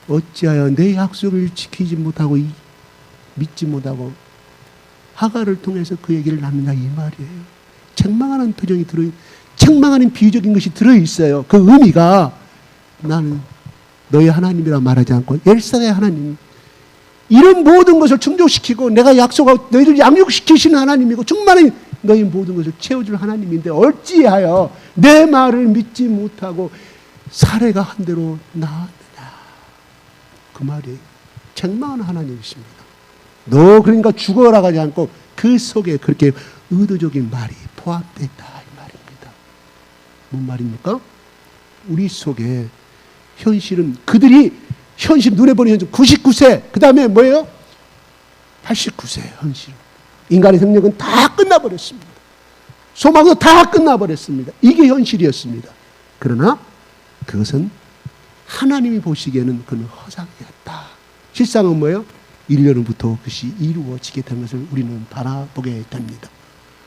어찌하여 내 약속을 지키지 못하고 믿지 못하고 하갈을 통해서 그 얘기를 나누냐 이 말이에요. 책망하는 표정이 책망하는 비유적인 것이 들어있어요. 그 의미가 나는 너의 하나님이라 말하지 않고 엘사다의 하나님, 이런 모든 것을 충족시키고 내가 약속하고 너희들 양육시키시는 하나님이고 충만한 너희 모든 것을 채워줄 하나님인데 어찌하여 내 말을 믿지 못하고 사례가 한 대로 나았느냐. 그 말이 책망하는 하나님이십니다. 너 그러니까 죽어라 가지 않고 그 속에 그렇게 의도적인 말이 포함되어 있다 이 말입니다. 뭔 말입니까? 우리 속에 현실은 그들이 현실 눈에 보는 현실 99세 그 다음에 뭐예요? 89세 현실. 인간의 생명은 다 끝나버렸습니다. 소망도 다 끝나버렸습니다. 이게 현실이었습니다. 그러나 그것은 하나님이 보시기에는 그건 허상이었다. 실상은 뭐예요? 1년후부터 그것이 이루어지게 된 것을 우리는 바라보게 됩니다.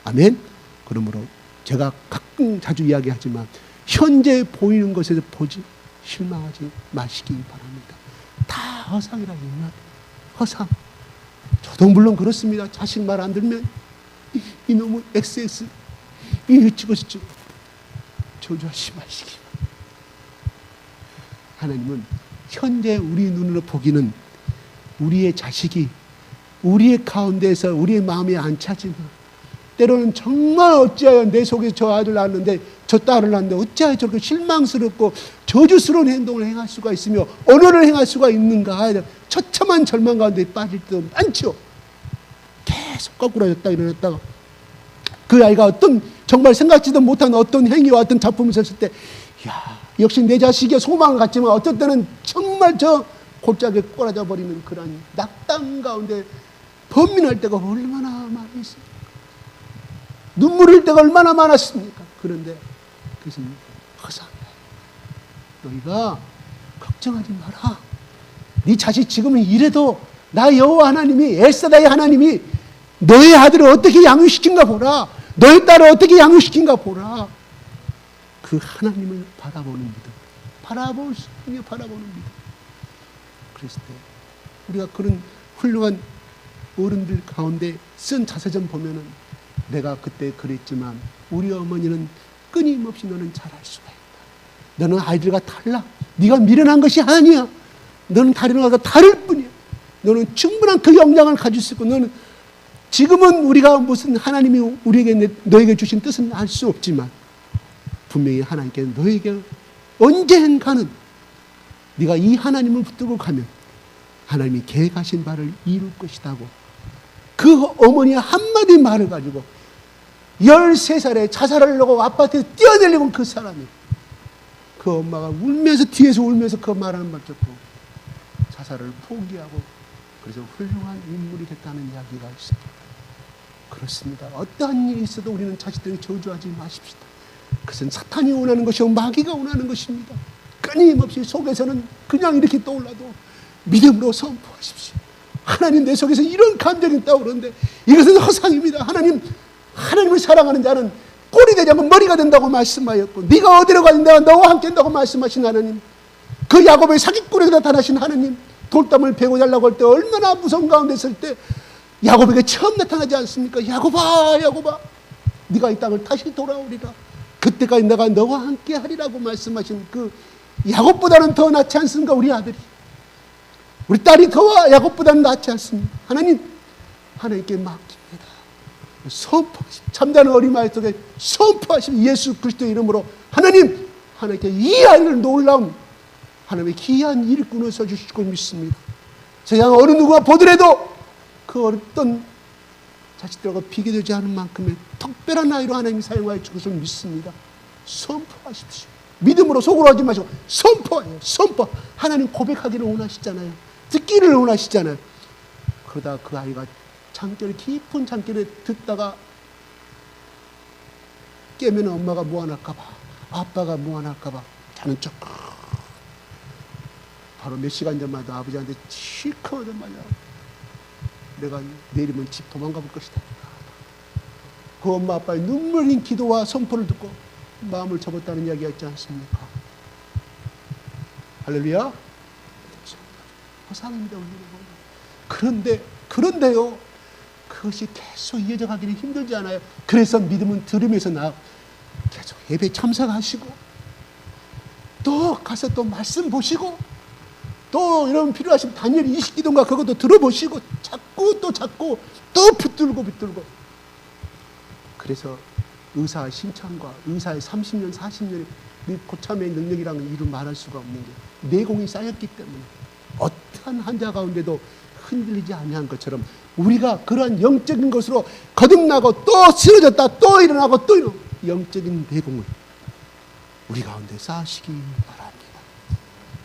아멘. 그러므로 제가 가끔 자주 이야기하지만 현재 보이는 것에서 보지 실망하지 마시기 바랍니다. 다 허상이라 이 말이에요. 허상. 저도 물론 그렇습니다. 자식 말 안 들면 이놈의 XX 이 찍어서 저주하시 마시기. 하나님은 현재 우리 눈으로 보기는 우리의 자식이 우리의 가운데서 우리의 마음에 안 차지만, 때로는 정말 어찌하여 내 속에 저 아들 낳았는데 저 딸을 낳았는데 어찌하여 저렇게 실망스럽고 저주스러운 행동을 행할 수가 있으며 언어를 행할 수가 있는가. 처참한 절망 가운데 빠질 때도 많죠. 계속 거꾸로졌다 일어났다가 그 아이가 어떤 정말 생각지도 못한 어떤 행위와 어떤 작품을 썼을 때, 야, 역시 내 자식의 소망을 갖지만 어떤 때는 정말 저 골짜기에 꼬라져 버리는 그런 낙담 가운데 범민할 때가 얼마나 많이 있습니까? 눈물 흘릴 때가 얼마나 많았습니까? 그런데 그것은 허상이야. 너희가 걱정하지 마라. 네 자식 지금은 이래도 나 여호와 하나님이, 엘사다의 하나님이 너의 아들을 어떻게 양육시킨가 보라. 너의 딸을 어떻게 양육시킨가 보라. 그 하나님을 바라보는 믿음. 바라볼 수 있는 바라보는 믿음. 그랬을 때 우리가 그런 훌륭한 어른들 가운데 쓴 자서전 보면은 내가 그때 그랬지만 우리 어머니는 끊임없이 너는 잘할 수가 있다. 너는 아이들과 달라. 네가 미련한 것이 아니야. 너는 다른 아이가 다를 뿐이야. 너는 충분한 그 역량을 가질 수 있고, 너는 지금은 우리가 무슨 하나님이 우리에게 너에게 주신 뜻은 알 수 없지만 분명히 하나님께 너에게 언젠가는 네가 이 하나님을 붙들고 가면 하나님이 계획하신 바를 이룰 것이라고, 그 어머니의 한마디 말을 가지고 13살에 자살을 하고 아파트에 뛰어내리고 그 사람이, 그 엄마가 울면서 뒤에서 울면서 그 말하는 말 듣고 가사를 포기하고 그래서 훌륭한 인물이 됐다는 이야기가 있습니다. 그렇습니다. 어떠한 일이 있어도 우리는 자식들에게 저주하지 마십시다. 그것은 사탄이 원하는 것이고 마귀가 원하는 것입니다. 끊임없이 속에서는 그냥 이렇게 떠올라도 믿음으로 선포하십시오. 하나님, 내 속에서 이런 감정이 있다고 그러는데 이것은 허상입니다. 하나님을 사랑하는 자는 꼴이 되지 않고 머리가 된다고 말씀하였고, 네가 어디로 가든 내가 너와 함께 한다고 말씀하신 하나님, 그 야곱의 사기꾼에게 나타나신 하나님, 돌담을 베고 자려고 할 때 얼마나 무서운 가운데 있을 때 야곱에게 처음 나타나지 않습니까? 야곱아, 야곱아, 네가 이 땅을 다시 돌아오리라. 그때까지 내가 너와 함께 하리라고 말씀하신 그 야곱보다는 더 낫지 않습니까? 우리 아들이, 우리 딸이 더 야곱보다는 낫지 않습니까? 하나님께 맡깁니다. 선포하십시오. 참다는 어린아이 속에 선포하십시오. 예수 그리스도의 이름으로 하나님께 이 아이를 놀라운 하나님의 귀한 일꾼을 써주시고 믿습니다. 세상 어느 누가 보더라도 그 어떤 자식들하고 비교되지 않은 만큼의 특별한 아이로 하나님이 사용하여 줄 것을 믿습니다. 선포하십시오. 믿음으로 속으로 하지 마시고 선포해요. 선포. 하나님 고백하기를 원하시잖아요. 듣기를 원하시잖아요. 그러다 그 아이가 깊은 잠결에 듣다가 깨면 엄마가 무안할까봐, 아빠가 무안할까봐 자는 척. 바로 몇 시간 전마다 아버지한테 실컷 맞아. 내가 내일이면 집 도망가 볼 것이다. 그 엄마 아빠의 눈물 흘린 기도와 선포를 듣고 마음을 접었다는 이야기가 있지 않습니까? 할렐루야. 허상입니다. 그런데요, 그것이 계속 이어져 가기는 힘들지 않아요? 그래서 믿음은 들으면서 계속 예배 참석하시고, 또 가서 또 말씀 보시고, 또 이런 필요하시면 다니엘 20기도인가 그것도 들어보시고, 자꾸 또 붙들고. 그래서 의사의 신창과 의사의 30년, 40년의 고참의 능력이라는 건 이루 말할 수가 없는 게 내공이 쌓였기 때문에 어떠한 환자 가운데도 흔들리지 아니한 것처럼 우리가 그러한 영적인 것으로 거듭나고 또 쓰러졌다 또 일어나고 또 이런 영적인 내공을 우리 가운데 쌓으시기 바랍니다.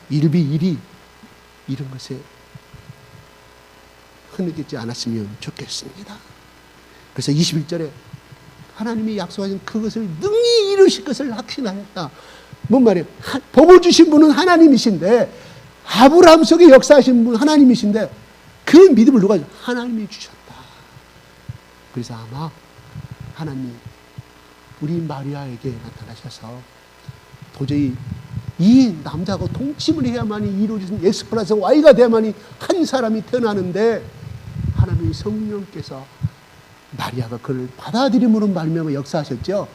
일이 이런 것에 흐느끼지 않았으면 좋겠습니다. 그래서 21절에 하나님이 약속하신 그것을 능히 이루실 것을 확신하였다. 뭔 말이에요? 복을 주신 분은 하나님이신데, 아브라함 속에 역사하신 분은 하나님이신데, 그 믿음을 누가 하나님이 주셨다. 그래서 아마 하나님이 우리 마리아에게 나타나셔서 도저히 이 남자하고 동침을 해야만이 이루어진 S 플러스 Y가 돼야만이 한 사람이 태어나는데, 하나님의 성령께서 마리아가 그를 받아들임으로 말미암아 역사하셨죠.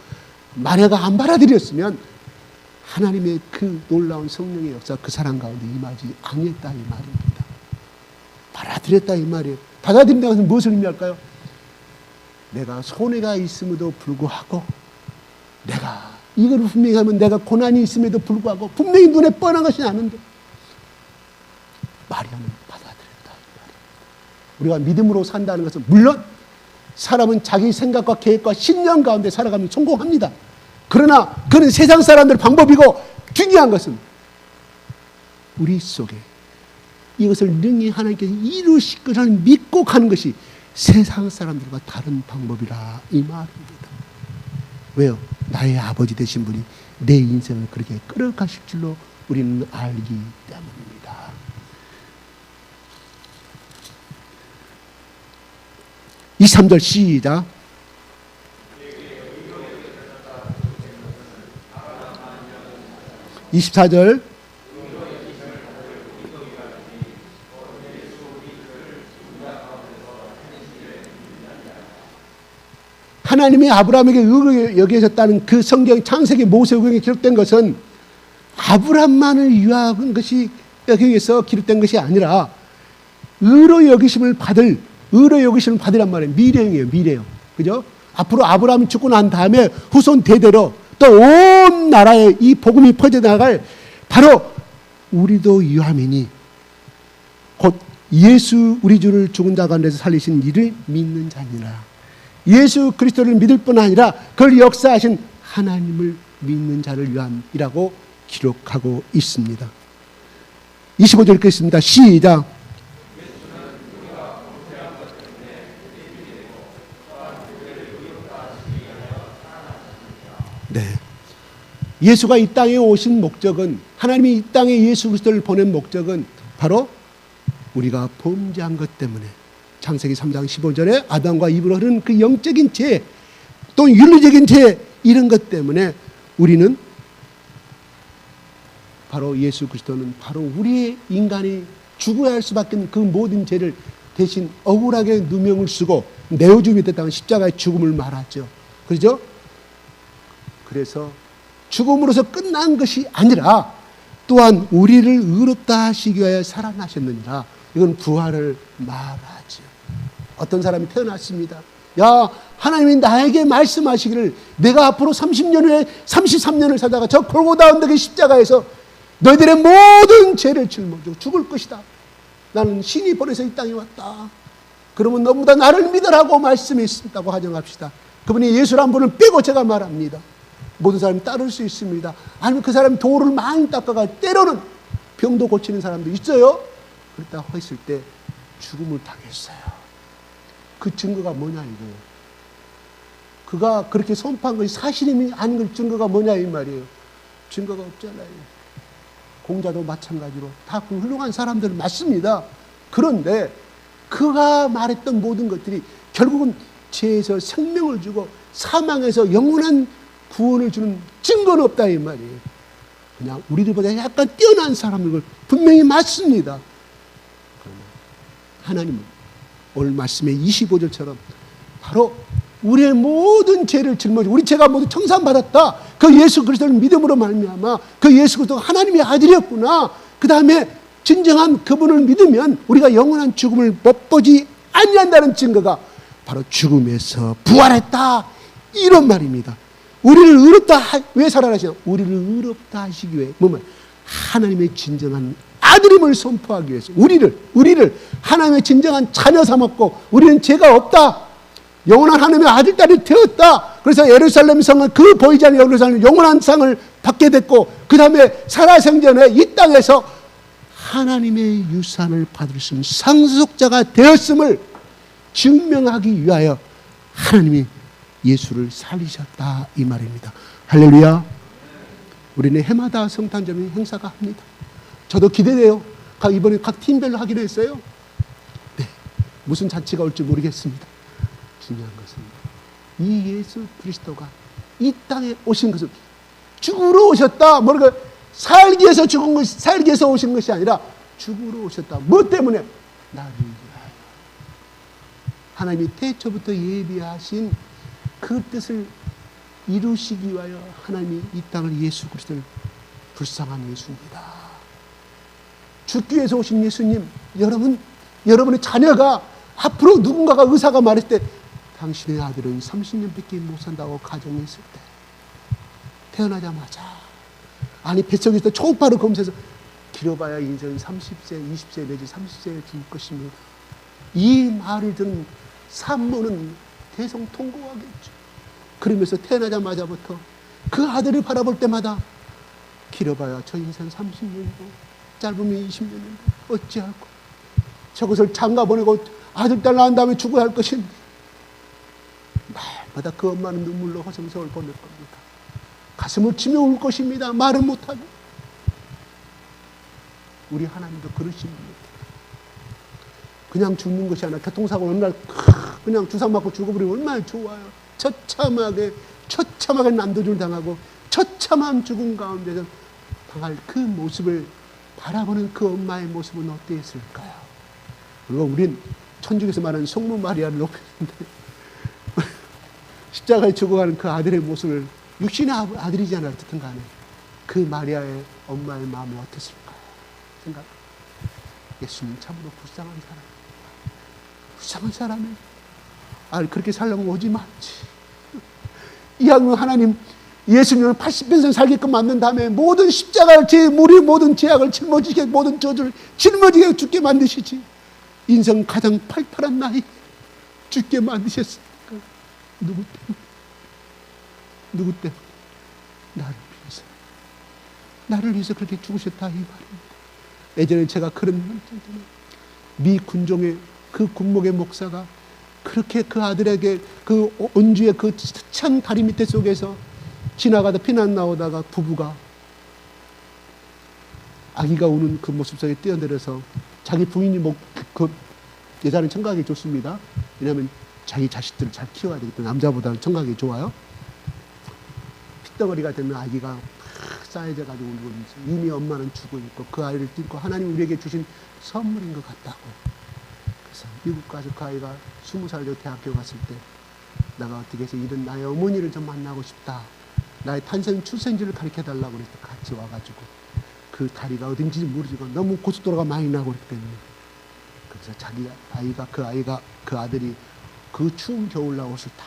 마리아가 안 받아들였으면 하나님의 그 놀라운 성령의 역사가 그 사람 가운데 임하지 아니했다 이 말입니다. 받아들였다 이 말이에요. 받아들인다는 것은 무엇을 의미할까요? 내가 손해가 있음에도 불구하고, 내가 이걸 분명히 하면 내가 고난이 있음에도 불구하고 분명히 눈에 뻔한 것이 아는데 마리아는 받아들였다 이 말이에요. 우리가 믿음으로 산다는 것은 물론 사람은 자기 생각과 계획과 신념 가운데 살아가면 성공합니다. 그러나 그는 세상 사람들 방법이고, 중요한 것은 우리 속에 이것을 능히 하나님께서 이루실 것을 믿고 가는 것이 세상 사람들과 다른 방법이라 이 말입니다. 왜요? 나의 아버지 되신 분이 내 인생을 그렇게 끌어가실 줄로 우리는 알기 때문입니다. 이 3절 시작. (24절) 하나님이 아브라함에게 의로 여기셨다는 그 성경 창세기 모세오경에 기록된 것은 아브라함만을 위한 것이 여기에서 기록된 것이 아니라 의로 여기심을 받으란 말이에요. 미래형이에요. 그죠? 앞으로 아브라함이 죽고 난 다음에 후손 대대로 또 온 나라에 이 복음이 퍼져나갈, 바로 우리도 유함이니 곧 예수 우리 주를 죽은 자 가운데서 살리신 이를 믿는 자니라. 예수 그리스도를 믿을 뿐 아니라 그를 역사하신 하나님을 믿는 자를 위함이라고 기록하고 있습니다. 25절 읽겠습니다. 시작. 네. 예수가 이 땅에 오신 목적은, 하나님이 이 땅에 예수 그리스도를 보낸 목적은 바로 우리가 범죄한 것 때문에, 창세기 3장 15절에 아담과 이브로 흐르는 그 영적인 죄, 또 윤리적인 죄, 이런 것 때문에 우리는 바로 예수 그리스도는 바로 우리의 인간이 죽어야 할 수밖에 없는 그 모든 죄를 대신 억울하게 누명을 쓰고 내어줌이 됐다는 십자가의 죽음을 말하죠. 그렇죠? 그래서 죽음으로서 끝난 것이 아니라 또한 우리를 의롭다 하시기 위하여 살아나셨느니라. 이건 부활을 말하죠. 어떤 사람이 태어났습니다. 야, 하나님이 나에게 말씀하시기를 내가 앞으로 30년 후에 33년을 살다가 저 골고다 언덕의 십자가에서 너희들의 모든 죄를 짊어지고 죽을 것이다. 나는 신이 보내서 이 땅에 왔다. 그러면 너무 다 나를 믿으라고 말씀했다고 가정합시다. 그분이 예수란 분을 빼고 제가 말합니다. 모든 사람이 따를 수 있습니다. 아니면 그 사람이 도를 많이 닦아가 때로는 병도 고치는 사람도 있어요. 그렇다고 했을 때 죽음을 당했어요. 그 증거가 뭐냐 이거예요. 그가 그렇게 선포한 것이 사실이 아닌 걸 증거가 뭐냐 이 말이에요. 증거가 없잖아요. 공자도 마찬가지로 다 그 훌륭한 사람들 맞습니다. 그런데 그가 말했던 모든 것들이 결국은 죄에서 생명을 주고 사망에서 영원한 구원을 주는 증거는 없다 이 말이에요. 그냥 우리들보다 약간 뛰어난 사람들 분명히 맞습니다. 그러나 하나님은 오늘 말씀의 25절처럼 바로 우리의 모든 죄를 짊어지고 우리 죄가 모두 청산받았다. 그 예수 그리스도를 믿음으로 말미암아 그 예수 그리스도가 하나님의 아들이었구나. 그 다음에 진정한 그분을 믿으면 우리가 영원한 죽음을 못보지 아니한다는 증거가 바로 죽음에서 부활했다. 이런 말입니다. 우리를 의롭다 왜 살아나시냐? 우리를 의롭다 하시기 위해 뭐면 하나님의 진정한 아들임을 선포하기 위해서 우리를 하나님의 진정한 자녀 삼았고 우리는 죄가 없다. 영원한 하나님의 아들 딸이 되었다. 그래서 예루살렘 성은 그 보이지 않는 예루살렘 영원한 상을 받게 됐고 그 다음에 살아생전에 이 땅에서 하나님의 유산을 받을 수 있는 상속자가 되었음을 증명하기 위하여 하나님이 예수를 살리셨다 이 말입니다. 할렐루야. 우리는 해마다 성탄절 행사가 합니다. 저도 기대돼요. 이번에 각 팀별로 하기로 했어요. 네, 무슨 잔치가 올지 모르겠습니다. 중요한 것은 이 예수 그리스도가 이 땅에 오신 것은 죽으러 오셨다. 뭐랄까 살기 위해서 죽은 것이 살기 위해서 오신 것이 아니라 죽으러 오셨다. 뭐 때문에? 나를 위하여. 하나님이 태초부터 예비하신 그 뜻을 이루시기 위하여 하나님이 이 땅을 예수 그리스도를 불쌍한 예수입니다. 죽기 위해서 오신 예수님, 여러분의 자녀가 앞으로 누군가가 의사가 말했을 때 당신의 아들은 30년밖에 못 산다고 가정했을 때 태어나자마자 아니 뱃속에서 초음파로 검사해서 길어봐야 인생은 30세, 20세 내지 30세에 죽을 것입니다. 이 말을 듣는 산모는 대성통곡하겠죠. 그러면서 태어나자마자부터 그 아들을 바라볼 때마다 길어봐야 저 인생 30년이고 짧으면 20년인데 어찌할꼬 저것을 장가 보내고 아들 딸 낳은 다음에 죽어야 할 것인데 날마다 그 엄마는 눈물로 허송세월 보낼 겁니다. 가슴을 치며 울 것입니다. 말은 못하고. 우리 하나님도 그러신 분입니다. 그냥 죽는 것이 아니라 교통사고 어느 날 그냥 주사 맞고 죽어버리면 얼마나 좋아요. 처참하게 난도질 당하고 처참한 죽음 가운데서 당할 그 모습을 바라보는 그 엄마의 모습은 어땠을까요? 그리고 우린 천주교에서 말하는 성모 마리아를 높였는데 십자가에 죽어가는 그 아들의 모습을 육신의 아들이지 않을 듯한 간에 그 마리아의 엄마의 마음이 어땠을까요? 생각. 예수님 참으로 불쌍한 사람입니다. 불쌍한 사람이 그렇게 살려면 오지 말지. 이왕 하나님 예수님을 80평생 살게끔 만든 다음에 모든 십자가를 우리 모든 죄악을 짊어지게 모든 저주를 짊어지게 죽게 만드시지. 인생 가장 팔팔한 나이 죽게 만드셨으니까 누구 때문에? 나를 위해서 그렇게 죽으셨다 이 말입니다. 예전에 제가 그런 미 군종의 그 군목의 목사가 그렇게 그 아들에게 그 온주의 그 찬 다리 밑에 속에서 지나가다 피난 나오다가 부부가 아기가 우는 그 모습 속에 뛰어내려서 자기 부인이 그 여자는 청각이 좋습니다. 왜냐하면 자기 자식들을 잘 키워야 되기 때문에 남자보다는 청각이 좋아요. 핏덩어리가 되면 아기가 막 쌓여져가지고 울고 있어요. 이미 엄마는 죽어 있고 그 아이를 딛고 하나님 우리에게 주신 선물인 것 같다고. 그래서 미국 가서 그 아이가 20살 때 대학교 갔을 때 내가 어떻게 해서 이런 나의 어머니를 좀 만나고 싶다. 나의 탄생 출생지를 가르쳐달라고 그래서 같이 와가지고 그 다리가 어딘지 모르지만 너무 고속도로가 많이 나고 그랬기 때문에 그래서 자기 아이가 그 아들이 그 추운 겨울날 옷을 다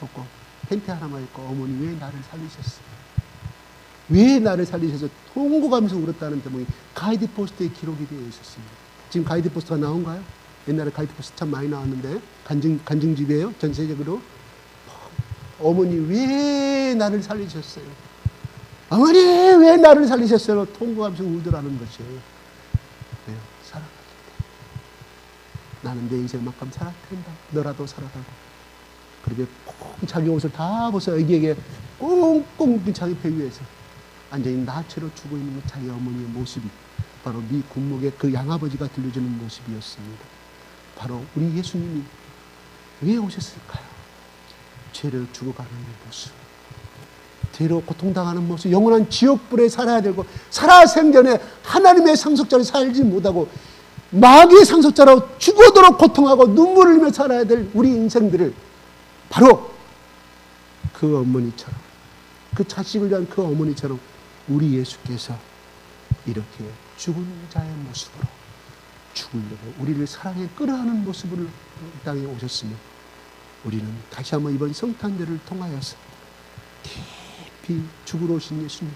벗고 팬티 하나만 입고 어머니 왜 나를 살리셨어? 왜 나를 살리셔서 통곡하면서 울었다는 대목이 가이드포스트에 기록이 되어 있었습니다. 지금 가이드포스트가 나온가요? 옛날에 가이드포스트 참 많이 나왔는데 간증집이에요. 전세적으로. 어머니 왜 나를 살리셨어요? 어머니 왜 나를 살리셨어요? 통곡하면서 울더라는 것이에요. 왜요? 살아가기 때문에. 나는 내 인생만큼 살아야 된다. 너라도 살아가고. 그렇게 꼭 자기 옷을 다 벗어 애기에게 꽁꽁 자기 배 위에서 완전히 나체로 죽어 있는 자기 어머니의 모습이 바로 미 군목의 그 양아버지가 들려주는 모습이었습니다. 바로 우리 예수님이 왜 오셨을까요? 죄를 죽어가는 모습, 죄로 고통당하는 모습, 영원한 지옥불에 살아야 되고 살아생전에 하나님의 상속자로 살지 못하고 마귀의 상속자로 죽어도록 고통하고 눈물을 흘리며 살아야 될 우리 인생들을 바로 그 어머니처럼, 그 자식을 위한 그 어머니처럼 우리 예수께서 이렇게 죽은 자의 모습으로 죽으려고 우리를 사랑에 끌어안는 모습으로 이 땅에 오셨으며 우리는 다시 한번 이번 성탄절을 통하여서 깊이 죽으러 오신 예수님,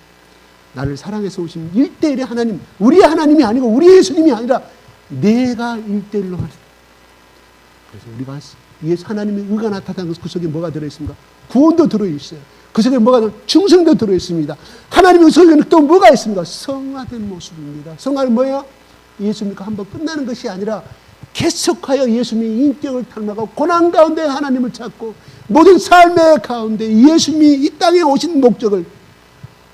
나를 사랑해서 오신 1대1의 하나님, 우리의 하나님이 아니고 우리 예수님이 아니라 내가 1대1로 하는. 그래서 우리가 예수 하나님의 의가 나타나는 그 속에 뭐가 들어있습니까? 구원도 들어있어요. 그 속에 뭐가 충성도 들어있습니다. 하나님의 속에는 또 뭐가 있습니까? 성화된 모습입니다. 성화는 뭐예요? 예수 믿고 한번 끝나는 것이 아니라 계속하여 예수님의 인격을 닮아가고 고난 가운데 하나님을 찾고 모든 삶의 가운데 예수님이 이 땅에 오신 목적을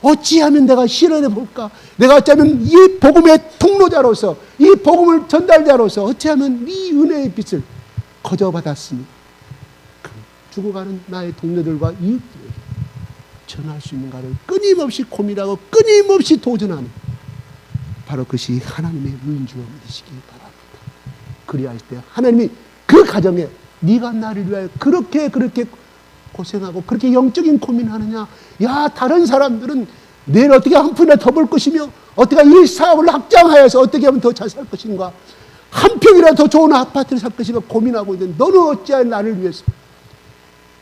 어찌하면 내가 실현해 볼까? 내가 어쩌면 이 복음의 통로자로서 이 복음을 전달자로서 어찌하면 이 은혜의 빛을 거저받았으니 죽어가는 나의 동료들과 이웃들에게 전할 수 있는가를 끊임없이 고민하고 끊임없이 도전하는 바로 그것이 하나님의 의인 줄 믿으시기 바랍니다. 그리할 때 하나님이 그 가정에 네가 나를 위하여 그렇게 고생하고 그렇게 영적인 고민하느냐? 야, 다른 사람들은 내일 어떻게 한 푼이나 더 벌 것이며 어떻게 이 사업을 확장하여서 어떻게 하면 더 잘 살 것인가? 한 평이라도 더 좋은 아파트를 살 것인가 고민하고 있는데 너는 어찌하여 나를 위해서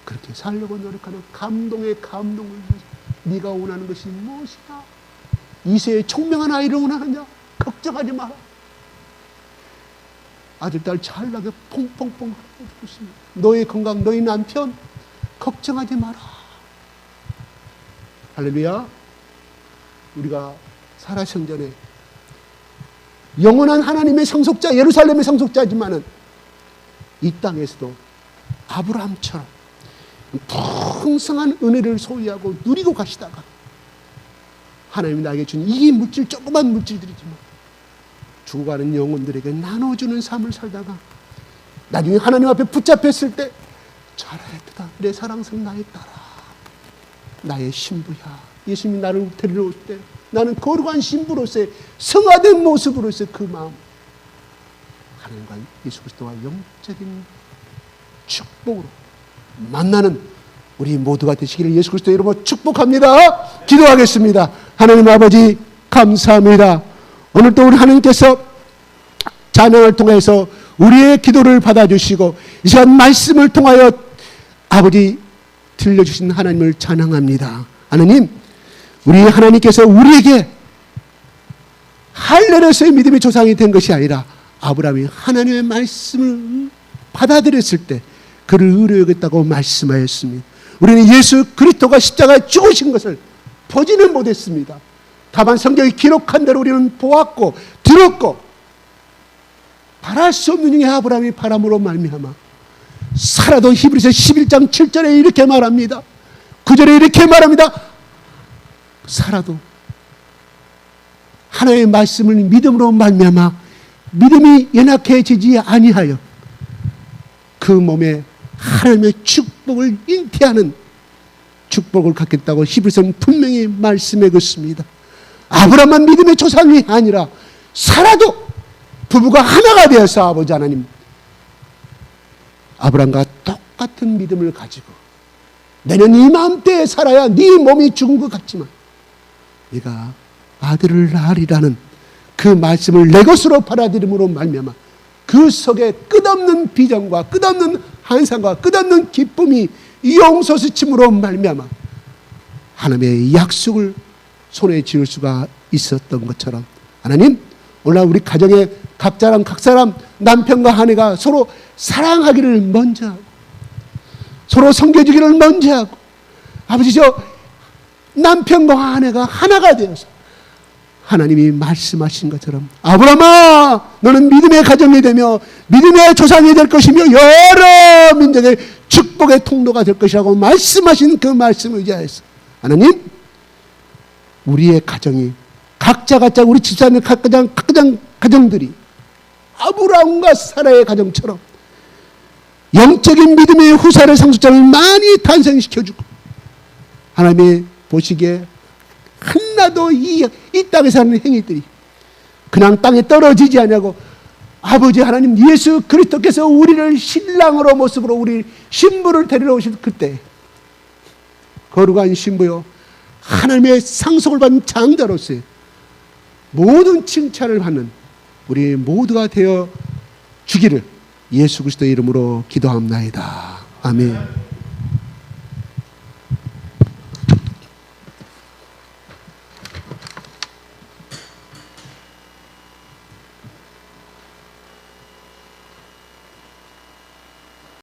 그렇게 살려고 노력하는 감동의 감동을 위해서 네가 원하는 것이 무엇이냐? 이세의 총명한 아이를 원하느냐? 걱정하지 마라. 아들, 딸 잘나게 퐁퐁퐁 하고 있습니다. 너의 건강, 너의 남편 걱정하지 마라. 할렐루야. 우리가 살아생전에 영원한 하나님의 상속자, 예루살렘의 상속자지만은 이 땅에서도 아브라함처럼 풍성한 은혜를 소유하고 누리고 가시다가 하나님이 나에게 준 이 물질, 조그만 물질들이지만 죽어가는 영혼들에게 나눠주는 삶을 살다가 나중에 하나님 앞에 붙잡혔을 때 잘했다, 내 사랑스러운 나의 딸아, 나의 신부야. 예수님이 나를 데리러 올 때 나는 거룩한 신부로서의 성화된 모습으로서의 그 마음, 하나님과 예수 그리스도와 영적인 축복으로 만나는 우리 모두가 되시기를 예수 그리스도의 이름으로 축복합니다. 기도하겠습니다. 하나님 아버지 감사합니다. 오늘도 우리 하나님께서 찬양을 통해서 우리의 기도를 받아주시고 이 시간 말씀을 통하여 아버지 들려주신 하나님을 찬양합니다. 하나님, 우리 하나님께서 우리에게 할례로서의 믿음의 조상이 된 것이 아니라 아브라함이 하나님의 말씀을 받아들였을 때 그를 의로 여겼다고 말씀하였습니다. 우리는 예수 그리스도가 십자가에 죽으신 것을 보지는 못했습니다. 다만 성경이 기록한 대로 우리는 보았고 들었고 바랄 수 없는 중에 아브라함이 바람으로 말미암아 살아도 히브리서 11장 7절에 이렇게 말합니다. 9절에 이렇게 말합니다. 살아도 하나님의 말씀을 믿음으로 말미암아 믿음이 연약해지지 아니하여 그 몸에 하나님의 축복을 잉태하는 축복을 갖겠다고 히브리서는 분명히 말씀해 줬습니다. 아브라함만 믿음의 조상이 아니라 살아도 부부가 하나가 되어서 아버지 하나님 아브라함과 똑같은 믿음을 가지고 내년 이맘때에 살아야 네 몸이 죽은 것 같지만 네가 아들을 낳으리라는 그 말씀을 내 것으로 받아들임으로 말미암아 그 속에 끝없는 비전과 끝없는 환상과 끝없는 기쁨이 용서스침으로 말미암아 하나님의 약속을 손에 쥐을 수가 있었던 것처럼 하나님 오늘 우리 가정에 각자랑 각 사람 남편과 아내가 서로 사랑하기를 먼저 하고 서로 섬겨주기를 먼저 하고 아버지 저 남편과 아내가 하나가 되어서 하나님이 말씀하신 것처럼 아브라함아 너는 믿음의 가정이 되며 믿음의 조상이 될 것이며 여러 민족의 축복의 통로가 될 것이라고 말씀하신 그 말씀을 의지하여서 하나님 우리의 가정이 각자 우리 집사님 각자 가정들이 아브라함과 사라의 가정처럼 영적인 믿음의 후사를 상속자를 많이 탄생시켜주고 하나님이 보시기에 하나도 이 땅에서 하는 행위들이 그냥 땅에 떨어지지 않냐고 아버지 하나님 예수 그리스도께서 우리를 신랑으로 모습으로 우리 신부를 데리러 오실 그때 거룩한 신부요 하나님의 상속을 받은 장자로서의 모든 칭찬을 받는 우리 모두가 되어 주기를 예수 그리스도의 이름으로 기도합나이다. 아멘.